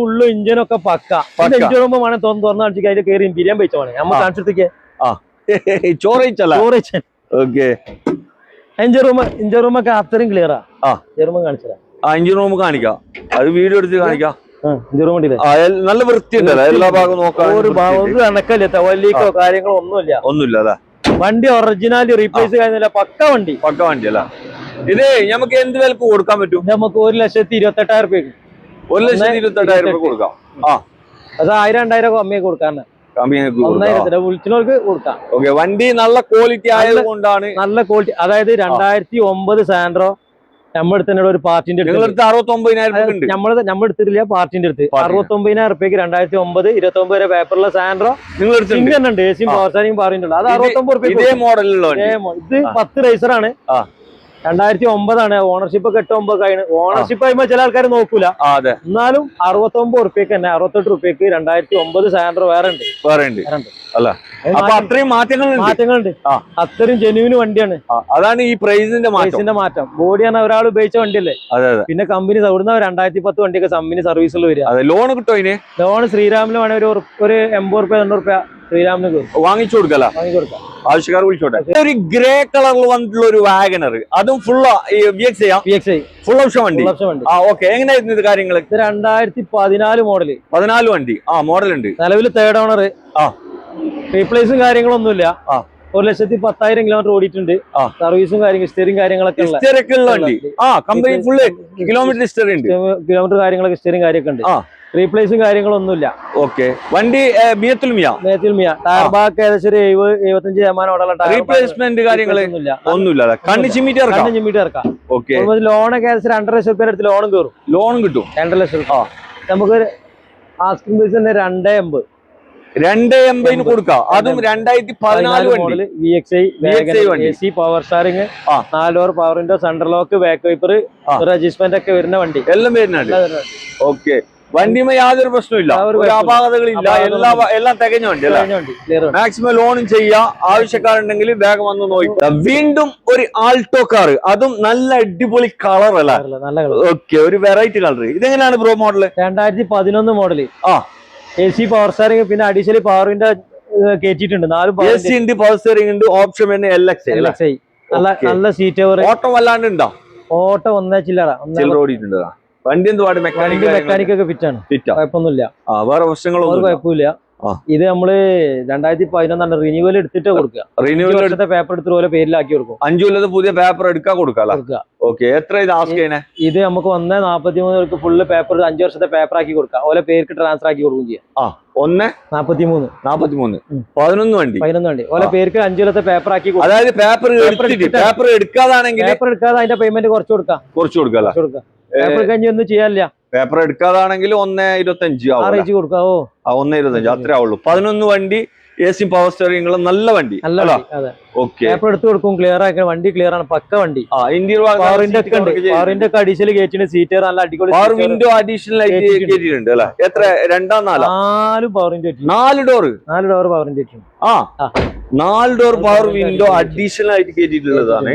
ഉള്ളു ഇഞ്ചിനൊക്കെ പക്ക. ഇഞ്ചിൻ റൂം വേണേ തുറന്നു കാണിച്ചു അതിൽ കയറി ബിരിയാൻ വെച്ചോണേ. നമ്മൾ കാണിച്ചെടുത്തേക്ക് ഇഞ്ചിൻ റൂമൊക്കെ അത്രയും ക്ലിയറാ. റൂം കാണിച്ചതാ. ഇഞ്ചിൻ റൂം കാണിക്കാം. അത് വീഡിയോ എടുത്ത് കാണിക്കാം. നല്ല വൃത്തിയുണ്ടല്ലോ. എല്ലാ ഭാഗവും നോക്കാം. ഒരു കണക്കല്ല, തവല്ലിക്കോ കാര്യങ്ങളോ ഒന്നുമില്ല. അതാ വണ്ടി ഒറിജിനൽ റീപ്ലേസ് കഴിഞ്ഞില്ല. പക്ക വണ്ടി അല്ല. ഇത് നമുക്ക് എന്ത് വിലക്ക് കൊടുക്കാൻ പറ്റും? നമുക്ക് 1,28,000 രൂപയ്ക്ക്. 1,28,000 രൂപ കൊടുക്കാം. അത് 1,000-2,000 കമ്മിയൊക്കെ കൊടുക്കാൻ. വിളിച്ചവർക്ക് കൊടുക്കാം. വണ്ടി നല്ല ക്വാളിറ്റി ആയതുകൊണ്ടാണ്. നല്ല ക്വാളിറ്റി. അതായത് 2009 സാൻഡ്രോ നമ്മുടെ അടുത്ത് തന്നെ ഒരു പാർട്ടിന്റെ 69,000 നമ്മൾ എടുത്തിട്ടില്ല. പാർട്ടിന്റെ അടുത്ത് 69,000 രൂപയ്ക്ക് 2009 29 വരെ പേപ്പറുള്ള സാൻഡ്രോ നിങ്ങൾ ഉണ്ട്. എസിയും പവർ സ്റ്റാരിംഗ് പറയുന്നുണ്ട്. അത് 69 രൂപ. ഇത് 10 റേസറാണ്. 2009 ഓണർഷിപ്പ് ഒക്കെ 8-9 കഴിഞ്ഞ്. ഓണർഷിപ്പ് ആകുമ്പോൾ ചില ആൾക്കാർ നോക്കൂല. എന്നാലും 69 റുപ്യക്ക് തന്നെ 68 റുപ്യക്ക് 2009 സാൻഡ്രോ വേറെ ഉണ്ട്. അത്രയും മാറ്റങ്ങളുണ്ട്. അത്രയും ജെന്യൂന് വണ്ടിയാണ്. അതാണ് ഈ പ്രൈസിന്റെ മാറ്റം. ബോഡിയാണ് ഒരാൾ ഉപയോഗിച്ച വണ്ടിയല്ലേ. പിന്നെ കമ്പനി ഇവിടുന്ന് 2010 വണ്ടിയൊക്കെ കമ്പനി സർവീസിൽ വരിക. ലോൺ കിട്ടോ? ലോൺ ശ്രീരാമിന് വേണേ ഒരു 80 റുപ്യ 90 റുപ്യ ശ്രീരാമിന് വാങ്ങിച്ചു കൊടുക്കാം. ആവശ്യക്കാർ വിളിച്ചോട്ടെ. ഒരു ഗ്രേ കളറിൽ വന്നിട്ടുള്ള ഒരു വാഗനർ, അതും ഫുൾ ഫുൾ ഓപ്ഷൻ വണ്ടി. എങ്ങനെയായിരുന്നു ഇത് കാര്യങ്ങൾ? 2014 മോഡല്. 14 വണ്ടി. മോഡൽ ഉണ്ട്. നിലവിൽ തേർഡ് ഓണർ. റീപ്ലേസും കാര്യങ്ങളൊന്നുമില്ല. 1,10,000 കിലോമീറ്റർ ഓടിയിട്ടുണ്ട്. സർവീസും ഹിസ്റ്ററിയും കാര്യങ്ങളൊക്കെ വണ്ടി. കമ്പനി ഫുള്ള് കിലോമീറ്റർ ഹിസ്റ്ററി ഉണ്ട്. കിലോമീറ്റർ കാര്യങ്ങളൊക്കെ ഹിസ്റ്ററിയും കാര്യമൊക്കെ ഉണ്ട്. റീപ്ലേസും കാര്യങ്ങളൊന്നുമില്ല. ഓക്കെ, വണ്ടി മിയ ടയർ ബാക്ക് ഏകദേശം ഒരു 70-75% റീപ്ലേസ്മെന്റ് കാര്യങ്ങള് ഒന്നുമില്ല. കണ്ണ് ചിമ്മിട്ട് ഇറക്കാം. ഓക്കെ, ലോണൊക്കെ ഏകദേശം 2.5 ലക്ഷം രൂപ അടുത്ത് ലോണും കയറും. ലോൺ കിട്ടും 2 ലക്ഷം രൂപ. നമുക്ക് ആസ്കിംഗ് പ്രൈസ് തന്നെ 2.80. 2.80 കൊടുക്കാം. അതും 2014 വണ്ടി VXI AC power steering, 4 door power window, central lock, back wiper, adjustment ഒക്കെ വരുന്ന വണ്ടി എല്ലാം വരുന്നുണ്ട്. ഓക്കെ, വണ്ടിയുമേ യാതൊരു പ്രശ്നമില്ല, ഒരു അപാകതകളില്ല, എല്ലാം തികഞ്ഞ വണ്ടി അല്ലേ? മാക്സിമം ലോണും ചെയ്യാം. ആവശ്യക്കാരുണ്ടെങ്കിൽ വേഗം വന്ന് നോക്കാം. വീണ്ടും ഒരു ആൾട്ടോ കാർ, അതും നല്ല അടിപൊളി കളർ അല്ല? ഓക്കെ, ഒരു വെറൈറ്റി കളർ. ഇതെങ്ങനെയാണ് bro model? 2011 model. AC power steering, പിന്നെ അഡീഷണലി പവർ വിൻഡോ കയറ്റിയിട്ടുണ്ട്. 4 AC ഉണ്ട്, പവർ സ്റ്റിയറിംഗ് ഉണ്ട്, ഓപ്ഷൻ പിന്നെ LXI. നല്ല സീറ്റ് കവർ. ഓട്ടോ വല്ലാണ്ട് ഉണ്ടോ? ഓട്ടോ 1 ചില്ലറ ഓടിയിട്ടുണ്ട്. വണ്ടി എന്തുപാട് മെക്കാനിക് ഒക്കെ ഫിറ്റ് ആണ്, കുഴപ്പമൊന്നുമില്ല, വേറെ പ്രശ്നങ്ങളൊന്നും കുഴപ്പമില്ല. ഇത് നമ്മള് 2011 റിന്യൂവൽ എടുത്തിട്ട് കൊടുക്കുക. റിന്യൂവൽ പേപ്പർ എടുത്തിട്ട് പോലെ പേരിലാക്കി കൊടുക്കും. 5 കൊല്ലത്ത് പുതിയ പേപ്പർ എടുക്കാൻ കൊടുക്കുക. ഓക്കെ, എത്ര ഇത് ആസ്ക് ചെയ്യണേ? ഇത് നമുക്ക് 1.43 ഫുള്ള് പേപ്പർ 5 വർഷത്തെ പേപ്പർ ആക്കി കൊടുക്കാം. ഓലെ പേർക്ക് ട്രാൻസ്ഫർ ആക്കി കൊടുക്കും ചെയ്യാം. 1.43 11 വണ്ടി ഓലെ പേർക്ക് 5 കൊല്ലത്തെ പേപ്പർ ആക്കി കൊടുക്കും. അതായത് പേപ്പർ എടുക്കാതാണെങ്കിൽ അതിന്റെ പേയ്മെന്റ് കുറച്ച് കൊടുക്കാം. പേപ്പർ കഴിഞ്ഞ് ഒന്നും ചെയ്യാനില്ല. പേപ്പർ എടുക്കാതാണെങ്കിൽ 1.25 കൊടുക്കാവോ? 1.25 അത്രേ ആവുള്ളൂ. 11 വണ്ടി, AC പവർ സ്റ്റിയറിംഗ്, നല്ല വണ്ടി. ഓക്കെ, പേപ്പർ എടുത്തു കൊടുക്കും. ക്ലിയർ ആക്കാൻ വണ്ടി ക്ലിയർ ആണ്, പക്ക വണ്ടി. ഇന്റീരിയർ അഡീഷണൽ ഗേറ്റിന് സീറ്റ് നല്ല അടിപൊളി. പവർ വിൻഡോ അഡീഷണൽ ആയിട്ട് കേട്ടിട്ടുണ്ട് അല്ലെ? എത്ര? 4 power window, 4 door power window. 4 door power window additional ആയിട്ട് കേട്ടിട്ടുള്ളതാണ്.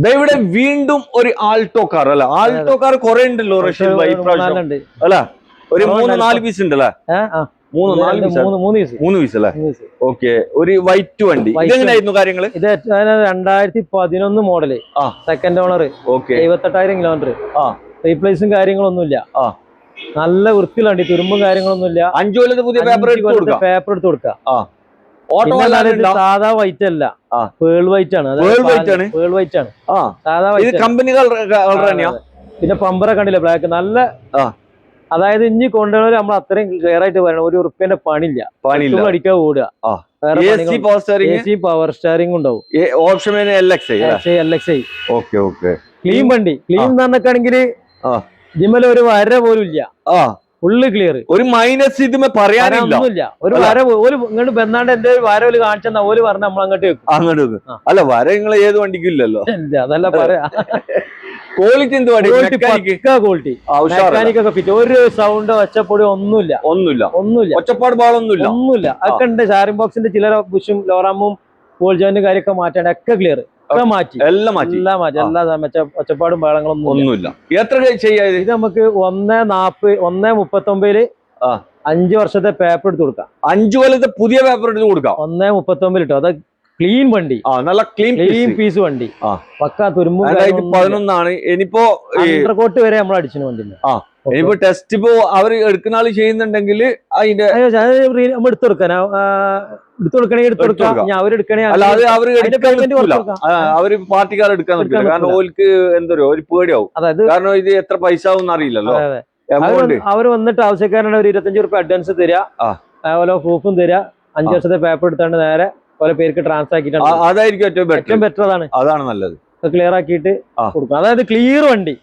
ഇവിടെ വീണ്ടും ഒരു ആൾട്ടോ കാർ അല്ല? ആൾട്ടോ കാർ കുറെ ഉണ്ടല്ലോ റഷ്യൻ അല്ല? ഒരു 3-4 പീസ് ഉണ്ടല്ലേ? 3 പീസ് അല്ലേ? ഓക്കെ, ഒരു വൈറ്റ് വണ്ടി. ഇതെങ്ങനെയായിരുന്നു കാര്യങ്ങള്? ഇത് 2011 മോഡല്, സെക്കൻഡ് ഓണർ. Okay, 78,000 kilometre. റീപ്ലേസും കാര്യങ്ങളൊന്നുമില്ല. നല്ല വൃത്തിയുള്ള വണ്ടി, തുരുമ്പും കാര്യങ്ങളൊന്നുമില്ല. 5 കൊല്ലത്ത് പുതിയ പേപ്പർ എടുത്ത് കൊടുക്കാം. ഓട്ടോ സാധാ വൈറ്റ് അല്ല, പേൾ വൈറ്റ് ആണ്. സാധാ വൈറ്റ് കമ്പനി കളർ തന്നെയാ. പിന്നെ പമ്പറ കണ്ടില്ല, ബ്ലാക്ക്. നല്ല, അതായത് ഇനി കൊണ്ടുവന്നവര് നമ്മൾ അത്രയും ക്ലിയർ ആയിട്ട് പറയണം. ഒരു ഉറുപ്പ്യന്റെ പണിയില്ല, അടിക്കാൻ ഓടുക. AC പവർ സ്റ്റാറിംഗ് ഉണ്ടാവും. Option LXI. ക്ലീൻ വണ്ടി. ക്ലീൻ എന്ന് പറഞ്ഞാണെങ്കിൽ ജിമ്മല ഒരു വര പോലും ഇല്ല, ഫുള്ള് ക്ലിയർ. ഒരു മൈനസ് ഇതിമേ പറയാനൊന്നുമില്ല. ഒരു വര ഇങ്ങോട്ട് ബന്നാണ്ട് എന്റെ വര ഒരു കാണിച്ചെന്നാ ഓല് പറഞ്ഞ നമ്മൾ അങ്ങോട്ട് വെക്കും. അല്ല, വര നിങ്ങൾ ഏത് വണ്ടിക്കും ഇല്ലല്ലോ. അതല്ല പറയാ. ക്വാളിറ്റി ക്വാളിറ്റി മെക്കാനിക്കൊക്കെ ഫിറ്റ്. ഒരു സൗണ്ട് ഒച്ചപ്പൊടി ഒന്നുമില്ല. ഒച്ചപ്പാട് പാടൊന്നുമില്ല. അതൊക്കെ ഉണ്ട്. ഷാരിംഗ് ബോക്സിന്റെ ചില ബുഷും ലോറാമും ബോൾ ജോയിന്റും കാര്യമൊക്കെ മാറ്റാണ്ട് ഒക്കെ ക്ലിയർ. എല്ലാം മാറ്റി. എല്ലാ ഒച്ചപ്പാടും ബഹളങ്ങളൊന്നും ഒന്നുമില്ല. എത്ര ചെയ്യാം ഇത്? നമുക്ക് 1.39 5 വർഷത്തെ പേപ്പർ എടുത്ത് കൊടുക്കാം. 5 കൊല്ലത്തെ പുതിയ പേപ്പർ എടുത്ത് കൊടുക്കാം. 1.39 കിട്ടും. അത് ക്ലീൻ വണ്ടി, നല്ല ക്ലീൻ പീസ് വണ്ടി, പക്ക തുരുമ്പ്. 2011 ഇനിയിപ്പോ കോട്ട് വരെ നമ്മൾ അടിച്ചു വണ്ടി. ഇനിയിപ്പോ ടെസ്റ്റ് ഇപ്പോ അവർ എടുക്കുന്ന ആള് ചെയ്യുന്നുണ്ടെങ്കിൽ അതിന്റെ നമ്മൾ എടുത്തു കൊടുക്കണെങ്കിൽ അവര് പാർട്ടിക്കാർ എടുക്കാൻ നിൽക്കില്ല. കാരണം ഓൽക്ക് എന്തോ ഒരു പേടിയാവും. കാരണം ഇത് എത്ര പൈസ ആവും അറിയില്ലല്ലോ. അവർ വന്നിട്ട് ആവശ്യക്കാരാണ് ഒരു 25 രൂപ അഡ്വാൻസ് തരിക, അതുപോലെ പ്രൂഫും തരിക. 5 വർഷത്തെ പേപ്പർ എടുത്താണ്ട് നേരെ ഓരോ പേർക്ക് ട്രാൻസ്ഫർ ആക്കിയിട്ടാണ്. അതായിരിക്കും ഏറ്റവും ബെറ്റർ. അതാണ് നല്ലത്. ക്ലിയർ ആക്കിയിട്ട് കൊടുക്കും. അതായത് ക്ലിയർ വണ്ടി.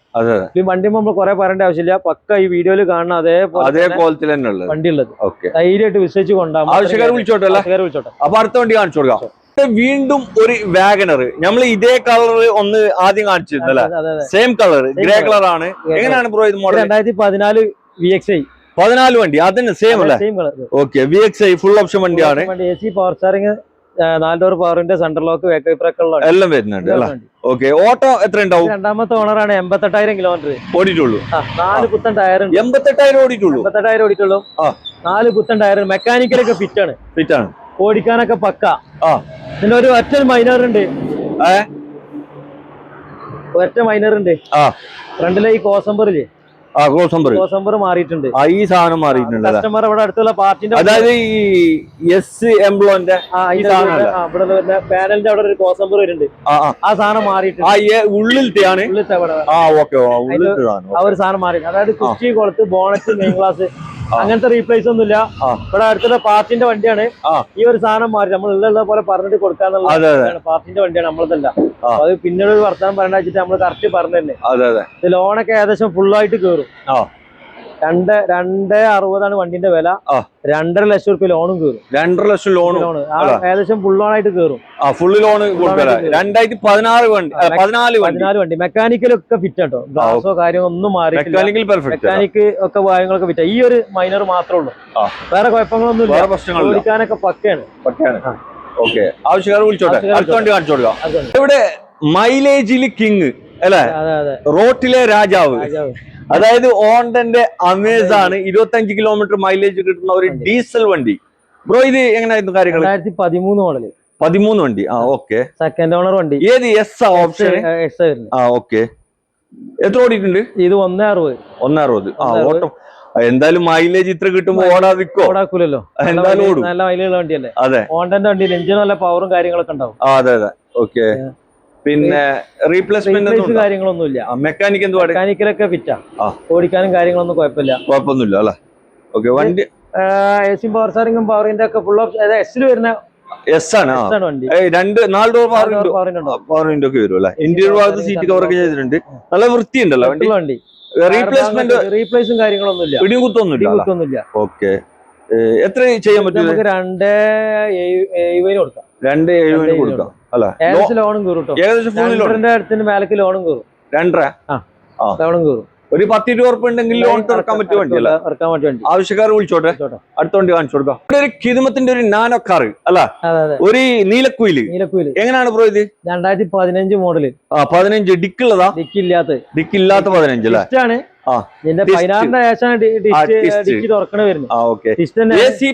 വണ്ടി നമ്മൾ കുറെ പറയേണ്ട ആവശ്യമില്ല, പക്ക ഈ വീഡിയോയിൽ കാണുന്ന അതേപോലെ തന്നെ വണ്ടി ഉള്ളത്. ധൈര്യമായിട്ട് വിശ്വസിച്ച് കൊണ്ടാകും. ആവശ്യക്കാർ വിളിച്ചോട്ടെ. അപ്പൊ അടുത്ത വണ്ടി കാണിച്ചു കൊടുക്കാം. വീണ്ടും ഒരു വാഗണർ. നമ്മൾ ഇതേ കളർ ഒന്ന് ആദ്യം കാണിച്ചിരുന്നല്ലേ? സെയിം കളർ, ഗ്രേ കളർ ആണ്. എങ്ങനെയാണ് ബ്രോ ഇത് മോഡൽ? 2014 VXI 14 വണ്ടി. അതിന് സെയിം അല്ലേ? ഓക്കെ, VXI ഫുൾ ഓപ്ഷൻ വണ്ടിയാണ്. AC പവർ സ്റ്റാറിംഗ്, 4 ഡോർ പവറിന്റെ സെൻട്രൽ ലോക്ക്, ബാക്ക് വൈപ്പർ എല്ലാം വരുന്നുണ്ട്. ഓക്കെ, ഓട്ടോ എത്ര ഉണ്ടാവും? രണ്ടാമത്തെ ഓണറാണ്. 88,000 കിലോമീറ്റർ ഓടിയിട്ടുള്ളൂ. 4 പുത്തൻ ടയർ. 88,000 ഓടിയിട്ടുള്ളൂ. 4 പുത്തൻ ടയർ. മെക്കാനിക്കലൊക്കെ ഫിറ്റ് ആണ്. ഓടിക്കാനൊക്കെ പക്ക. പിന്നെ ഒരു ഒറ്റ മൈനർ ഉണ്ട്. ഫ്രണ്ടിലെ ഈ കോസംബറില് കോസംബർ മാറിയിട്ടുണ്ട്. ഈ സാധനം മാറിയിട്ടുണ്ട്. കസ്റ്റമർ ഇവിടെ അടുത്തുള്ള പാർട്ടിന്റെ, അതായത് ഈ എസ് എംബ്ലോന്റെ പാനലിന്റെ അവിടെ ഒരു കോസംബർ വരുന്നുണ്ട്. ആ സാധനം മാറിയിട്ടുണ്ട്. ഉള്ളിലത്തെയാണ്. ആ ഒരു സാധനം മാറിയിട്ടുണ്ട്. അതായത് കുച്ചി കൊളത്ത്, ബോണറ്റ്, മെയിൻ ഗ്ലാസ് അങ്ങനത്തെ റീപ്ലേസ് ഒന്നുമില്ല. ഇവിടെ അടുത്തുള്ള പാർട്ടിന്റെ വണ്ടിയാണ്. ഈ ഒരു സാധനം മാറി നമ്മൾ ഉള്ള പോലെ പറഞ്ഞിട്ട് കൊടുക്കാന്നുള്ള പാർട്ടിന്റെ വണ്ടിയാണ്, നമ്മളതല്ല. അത് പിന്നീട് ഒരു വർത്തമാനം പറയണ വെച്ചിട്ട് നമ്മൾ കറക്റ്റ് പറഞ്ഞു തന്നെ. ഇത് ലോണൊക്കെ ഏകദേശം ഫുള്ളായിട്ട് കയറും. 2.60 വണ്ടിന്റെ വില. 2.5 ലക്ഷം റുപ്യ ലോണും കയറും. 2.5 ലക്ഷം ലോൺ ഏകദേശം ഫുൾ ലോൺ ആയിട്ട് കയറും. ഫുള്ള് ലോൺ 2014 വണ്ടി മെക്കാനിക്കലൊക്കെ ഫിറ്റ് ആട്ടോ. ഗ്ലാസോ കാര്യങ്ങളൊന്നും മാറി. മെക്കാനിക് ഒക്കെ കാര്യങ്ങളൊക്കെ ഫിറ്റ്. ഈ ഒരു മൈനർ മാത്രമേ ഉള്ളൂ, വേറെ കുഴപ്പങ്ങളൊന്നും ഇല്ല. ഓടിക്കാനൊക്കെ പക്കയാണ്. ആവശ്യക്കാർ വിളിച്ചോട്ടെ. അടുത്ത വണ്ടി കാണിച്ചു കൊടുക്കാം. ഇവിടെ മൈലേജില് കിങ് അല്ലെ, റോട്ടിലെ രാജാവ്. അതായത് ഹോണ്ടന്റെ അമേസ് ആണ്. 25 കിലോമീറ്റർ മൈലേജ് കിട്ടുന്ന ഒരു ഡീസൽ വണ്ടി. ബ്രോ ഇത് എങ്ങനെയായിരുന്നു കാര്യങ്ങൾ? 2013 മോഡല്. 13 വണ്ടി. സെക്കൻഡ് ഓണർ വണ്ടി. ഏത് എസ് ഓപ്ഷൻ? എത്ര ഓടിയിട്ടുണ്ട് ഇത്? 160. ഓട്ടം എന്തായാലും മൈലേജ് ഇത്ര കിട്ടുമ്പോ ഓടാതിക്കോ? ഓടാക്കൂലല്ലോ, എന്തായാലും ഓടും. നല്ല മൈലേജ് വണ്ടിയല്ലേ. അതെ, ഹോണ്ടന്റെ വണ്ടി എഞ്ചിൻ നല്ല പവറും കാര്യങ്ങളൊക്കെ ഉണ്ടാവും. അതെ. പിന്നെ റീപ്ലേസ്മെന്റ് കാര്യങ്ങളൊന്നുമില്ല. മെക്കാനിക് മെക്കാനിക്കലൊക്കെ ഫിറ്റാ. ഓടിക്കാനും കാര്യങ്ങളൊന്നും കുഴപ്പമൊന്നുമില്ല അല്ലെ. വണ്ടി എസിയും പവർ സ്റ്റാറിംഗും പവറിന്റെ ഒക്കെ ഫുൾ ഓപ്ഷൻ എസിൽ വരുന്ന എസ് ആണ് വണ്ടി. 4 ഡോർ പവർ വിൻഡോ ഒക്കെ വരും അല്ലെ. ഇന്റീരിയർ ഭാഗത്ത് സീറ്റ് കവർ ഒക്കെ ചെയ്തിട്ടുണ്ട്. നല്ല വൃത്തിയുണ്ടല്ലോ വണ്ടി. റീപ്ലേസും കാര്യങ്ങളൊന്നുമില്ല. പിടിയും കുത്തൊന്നുമില്ല. ഓക്കെ, എത്ര ചെയ്യാൻ പറ്റും? 2.70 കൊടുക്കാം. 2.70 കൊടുക്കാം അല്ലെ. ലോണും കയറും. അടുത്തിന് മേലക്ക് ലോണും കയറും. 2.5 ലോണും കയറും. ഒരു 10-20 ഉറപ്പ് ഉണ്ടെങ്കിൽ ലോൺ തുറക്കാൻ പറ്റിയ വണ്ടിയല്ല. ആവശ്യക്കാർ വിളിച്ചോട്ടെ. അടുത്ത വണ്ടി കാണിച്ചു കൊടുക്കാം. ഇവിടെ ഒരു കിതുമത്തിന്റെ ഒരു നാനോ കാർ അല്ല, ഒരു നീലക്കുയില്. എങ്ങനെയാണ് ബ്രോ ഇത്? 2015 മോഡല്. 15 ഡിക്കുള്ളതാ? ഡിക്കില്ലാത്ത 15 അല്ലേ?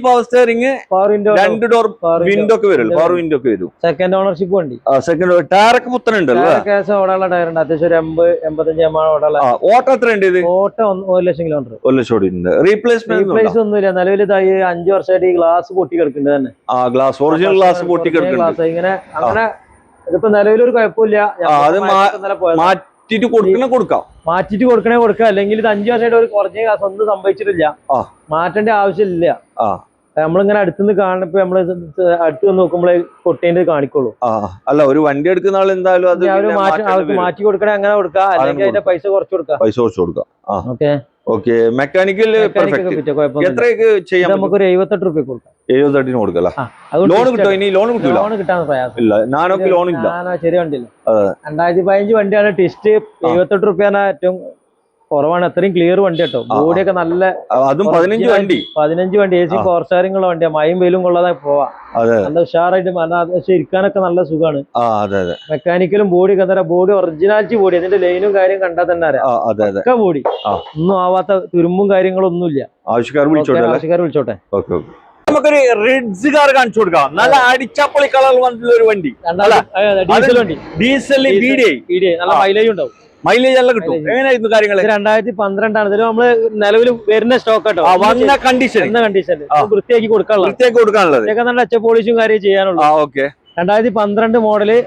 പവർ സ്റ്റിയറിംഗ്, 2 ഡോർ വിൻഡോ ഒക്കെ വരും. പവർ വിൻഡോ ഒക്കെ വരും. സെക്കൻഡ് ഓണർഷിപ്പ് വണ്ടി. സെക്കൻഡ് ടയറൊക്കെ പുത്തനുണ്ടല്ലോ. ഓടാനുള്ള ടയറുണ്ട്. അത്യാവശ്യം 80-85 ഓട്ടം എത്ര ഉണ്ട് ഇത്? ഓട്ടം 1 ലക്ഷം കിലോമീറ്റർ. 1 ലക്ഷം ഓടിയിട്ടുണ്ട്. റീപ്ലേസ്മെന്റ് ഒന്നുമില്ല. നിലവിൽ 5 വർഷമായിട്ട് ഈ ഗ്ലാസ് പൊട്ടി കിടക്കുന്നത് തന്നെ. ഗ്ലാസ് ഒറിജിനൽ ഗ്ലാസ് പൊട്ടി കിടക്കുന്നത്. ഇങ്ങനെ അങ്ങനെ ഇതിപ്പോ നിലവിലൊരു കുഴപ്പമില്ല. മാറ്റിട്ട് കൊടുക്കണേ കൊടുക്കാം. അല്ലെങ്കിൽ ഇത് 5 വർഷമായിട്ട് ഒരു കുറഞ്ഞ ഗ്ലാസ് ഒന്നും സംഭവിച്ചിട്ടില്ല. മാറ്റേണ്ട ആവശ്യമില്ല. നമ്മളിങ്ങനെ അടുത്തുനിന്ന് കാണുമ്പോ നമ്മള് അടുത്ത് വന്ന് നോക്കുമ്പോഴേ പൊട്ടേന്റെ കാണിക്കുള്ളൂ. അല്ല, ഒരു വണ്ടി എടുക്കുന്ന ആൾ എന്തായാലും അവർക്ക് മാറ്റി കൊടുക്കണേ അങ്ങനെ കൊടുക്കാം. അല്ലെങ്കിൽ അതിന്റെ പൈസ കുറച്ച് കൊടുക്കാം. ഓക്കെ, മെക്കാനിക്കൽ എത്രയൊക്കെ ചെയ്യാം? നമുക്കൊരു 78 രൂപ കൊടുക്കാം. 78 കൊടുക്കല്ല. ലോൺ കിട്ടോ? ഇനി ലോൺ കിട്ടൂല. ലോൺ കിട്ടാൻ പ്രയാസം. ഇല്ല, നാനോക്ക് ലോൺ ഇല്ല. ചെറിയ വണ്ടിയില്ല. 2015 വണ്ടിയാണ്. ടിസ്റ്റ് 78 രൂപയാണ് ഏറ്റവും കുറവാണ്. അത്രയും ക്ലിയർ വണ്ടി കേട്ടോ. ബോഡിയൊക്കെ നല്ല. അതും 15 വണ്ടി. എസി പവർ സ്റ്റാറിംഗ് ഉള്ള വണ്ടിയാ. മഴയും വെയിലും കൊള്ളാതെ പോവാ. നല്ല ഉഷാറായിട്ട് ഇരിക്കാനൊക്കെ നല്ല സുഖമാണ്. മെക്കാനിക്കലും ബോഡിയൊക്കെ എന്താ ബോഡി ഒറിജിനാലിറ്റി ബോഡി. അതിന്റെ ലൈനും കാര്യം കണ്ടാൽ തന്നെ അറിയാം. ബോഡി ഒന്നും ആവാത്ത തുരുമ്പും കാര്യങ്ങളൊന്നുമില്ല. ആവശ്യക്കാർ വിളിച്ചോട്ടെ. നമുക്കൊരു റിഡ്സ് കാർ കാണിച്ചു കൊടുക്കാം. നല്ല അടിച്ചപ്പൊളി കളർ വന്നിട്ടുള്ള ഒരു വണ്ടി. ഡീസൽ നല്ല മൈലേജ് ഉണ്ടാവും. മൈലേജ് എല്ലാം കിട്ടും. എങ്ങനെയായിരുന്നു കാര്യങ്ങൾ? 2012 ആണ്. നമ്മൾ നിലവിൽ വരുന്ന സ്റ്റോക്ക് കേട്ടോ. വന്ന കണ്ടീഷൻ വൃത്തിയാക്കി കൊടുക്കാനുള്ളത്. നല്ല പോളിഷും കാര്യം ചെയ്യാനുള്ളൂ. 2012 മോഡല്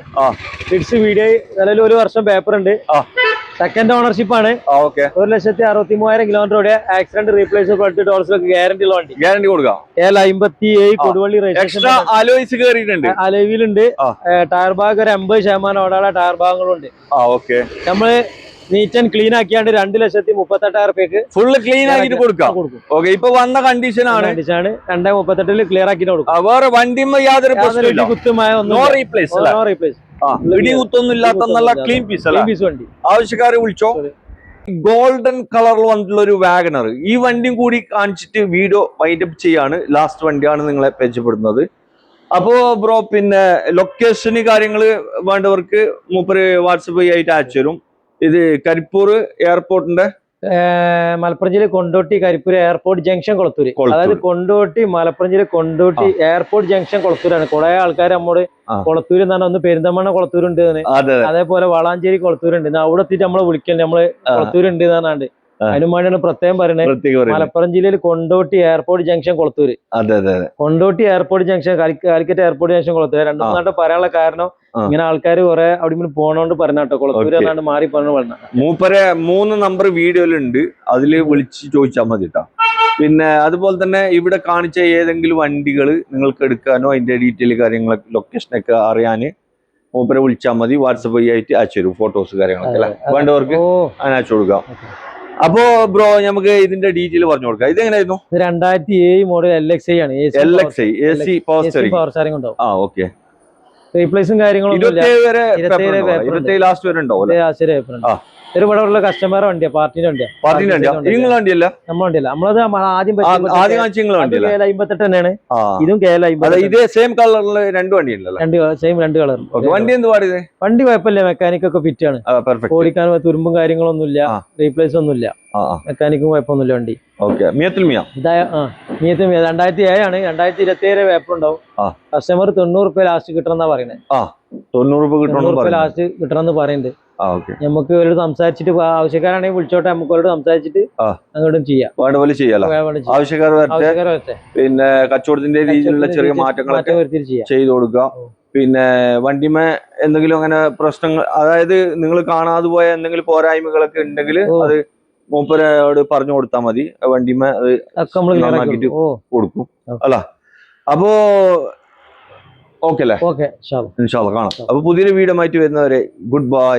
കിഡ്സ് വീഡിയോ. നിലവിൽ 1 വർഷം പേപ്പർ ഉണ്ട്. സെക്കൻഡ് ഓണർഷിപ്പ് ആണ്. 1,63,000 കിലോമീറ്റർ ഓടിയ. ആക്സിഡന്റ് റീപ്ലേസ് ടോൾസിലൊക്കെ ഗ്യാരണ്ടി ഉള്ള വണ്ടി. ഗ്യാരണ്ടി കൊടുക്കാം. 57 കൊടുവള്ളി രജിസ്ട്രേഷൻ. അലോയിലുണ്ട്. ടയർ ഭാഗം ഒരു 80% ഓടാനുള്ള ടയർ ഭാഗങ്ങളുണ്ട്. നമ്മള് നീറ്റ് ആൻഡ് ക്ലീൻ ആക്കിയാണ്ട് 2,38,000 രൂപയ്ക്ക് ഫുള്ള് ക്ലീൻ ആക്കിട്ട് കൊടുക്കാം. ഇപ്പൊ വന്ന കണ്ടീഷൻ ആണ്. 2,38,000 ക്ലിയർ ആക്കിട്ട് കൊടുക്കാം. വേറെ വണ്ടിയുമ്പോ യാതൊരു കുത്തുമായ കുത്തൊന്നുമില്ലാത്ത നല്ല ക്ലീൻ പീസ് വണ്ടി. ആവശ്യക്കാരെ വിളിച്ചോ. ഗോൾഡൻ കളറിൽ വന്നിട്ടുള്ള ഒരു വാഗണർ. ഈ വണ്ടിയും കൂടി കാണിച്ചിട്ട് വീഡിയോ വൈൻഡപ്പ് ചെയ്യാണ്. ലാസ്റ്റ് വണ്ടിയാണ് നിങ്ങളെ പരിചയപ്പെടുന്നത്. അപ്പോ ബ്രോ, പിന്നെ ലൊക്കേഷന് കാര്യങ്ങള് വേണ്ടവർക്ക് മൂപ്പര് വാട്സപ്പ് ആയിട്ട് അയച്ചു തരും. ഇത് കരിപ്പൂർ എയർപോർട്ടിന്റെ മലപ്പുറം ജില്ല കൊണ്ടോട്ടി കരിപ്പൂർ എയർപോർട്ട് ജംഗ്ഷൻ കൊളത്തൂര്. അതായത് കൊണ്ടോട്ടി മലപ്പുറം ജില്ല കൊണ്ടോട്ടി എയർപോർട്ട് ജംഗ്ഷൻ കൊളത്തൂരാണ്. കുറെ ആൾക്കാർ നമ്മോട് കൊളത്തൂര് എന്ന് പറഞ്ഞാൽ ഒന്ന് പെരിന്തമണ്ണ കൊളത്തൂരുണ്ട്, അതേപോലെ വളാഞ്ചേരി കൊളത്തൂരുണ്ട്. അവിടെ എത്തിയിട്ട് നമ്മളെ വിളിക്കല് നമ്മള് കൊളത്തൂരുണ്ട് എന്നാണ്ട്. അതിനു വേണ്ടിയാണ് പ്രത്യേകം പറയുന്നത്. മലപ്പുറം ജില്ലയിൽ Kondotty airport junction Kolathur. Kondotty airport junction, Calicut airport junction Kolathur. രണ്ടു മൂന്നാണ്ട് പറയാനുള്ള കാരണം ഇങ്ങനെ ആൾക്കാർ കുറെ അവിടെ പോണോണ്ട് പറഞ്ഞാട്ടോ കൊളത്തൂര് എന്നാണ്ട് മാറി പറഞ്ഞു. മൂപ്പരെ 3 നമ്പർ വീഡിയോയിലുണ്ട്. അതില് വിളിച്ച് ചോദിച്ചാൽ മതി കേട്ടോ. പിന്നെ അതുപോലെ തന്നെ ഇവിടെ കാണിച്ച ഏതെങ്കിലും വണ്ടികൾ നിങ്ങൾക്ക് എടുക്കാനോ അതിന്റെ ഡീറ്റെയിൽ കാര്യങ്ങളൊക്കെ ലൊക്കേഷനൊക്കെ അറിയാന് മൂപ്പരെ വിളിച്ചാൽ മതി. വാട്സപ്പ് വഴി ആയിട്ട് അയച്ചു തരും ഫോട്ടോസ് കാര്യങ്ങളൊക്കെ അല്ലെ, വേണ്ടവർക്ക് അങ്ങനെ അയച്ചു കൊടുക്കാം. അപ്പോ ബ്രോ നമുക്ക് ഇതിന്റെ ഡീറ്റെയിൽ പറഞ്ഞു കൊടുക്കാം. ഇതെങ്ങനെയായിരുന്നു? 2007 മോഡൽ LXi ആണ്. LXi AC പവർ സ്റ്റിയറിംഗ് ഉണ്ടാവും. ആ ഓക്കെ. റീപ്ലേസും കാര്യങ്ങളും 27 ലാസ്റ്റ് വരെ ഉണ്ടാവും. ഒരു ഇവിടെ കസ്റ്റമർ വണ്ടിയാ, പാർട്ടിന്റെ വണ്ടിയാ. നിങ്ങളുടെ വണ്ടിയല്ല, നമ്മുടെ വണ്ടിയല്ല. നമ്മളത് ആദ്യം KL58 തന്നെയാണ്. ഇതും KL58. ഇതേ സെയിം കളറില് രണ്ട് വണ്ടി ഉണ്ടല്ലോ, സെയിം രണ്ട് കളർ. വണ്ടി എന്ത് പാടിയത്? വണ്ടി കുഴപ്പമില്ല, മെക്കാനിക് ഒക്കെ ഫിറ്റ് ആണ്. ഓടിക്കാൻ തുരുമ്പും കാര്യങ്ങളൊന്നുമില്ല, റീപ്ലേസ് ഒന്നുമില്ല, മെക്കാനിക്കും കുഴപ്പമൊന്നുമില്ല വണ്ടി. ഇതാ 2007 ആണ്. 2027 പേപ്പർ ഉണ്ടാവും. കസ്റ്റമർ 90 റുപ്യ ലാസ്റ്റ് കിട്ടണമെന്നാ പറയുന്നത്. 90 റുപ്യ ലാസ്റ്റ് കിട്ടണമെന്ന് പറയുന്നുണ്ട്. നമുക്ക് അവരോട് സംസാരിച്ചിട്ട്, ആവശ്യക്കാരാണെങ്കിൽ വിളിച്ചോട്ടെ, നമുക്ക് അവരോട് സംസാരിച്ചിട്ട് അങ്ങോട്ടും ചെയ്യാം. ആവശ്യക്കാർ വരട്ടെ. പിന്നെ കച്ചവടത്തിന്റെ രീതിയിലുള്ള ചെറിയ മാറ്റങ്ങളൊക്കെ ചെയ്തു കൊടുക്കുക. പിന്നെ വണ്ടിമേ എന്തെങ്കിലും അങ്ങനെ പ്രശ്നങ്ങൾ, അതായത് നിങ്ങൾ കാണാതെ പോയ എന്തെങ്കിലും പോരായ്മകളൊക്കെ ഉണ്ടെങ്കിൽ അത് മൂപ്പരോട് പറഞ്ഞു കൊടുത്താൽ മതി. വണ്ടിമേ അത് നന്നാക്കിട്ട് കൊടുക്കും അല്ല. അപ്പോ ഓക്കെ അല്ലേ? ഓക്കെ, ഇൻഷാ അല്ലാഹ് കാണാം. അപ്പൊ പുതിയൊരു വീഡിയോ ആയിട്ട് വരുന്നവരെ ഗുഡ് ബൈ.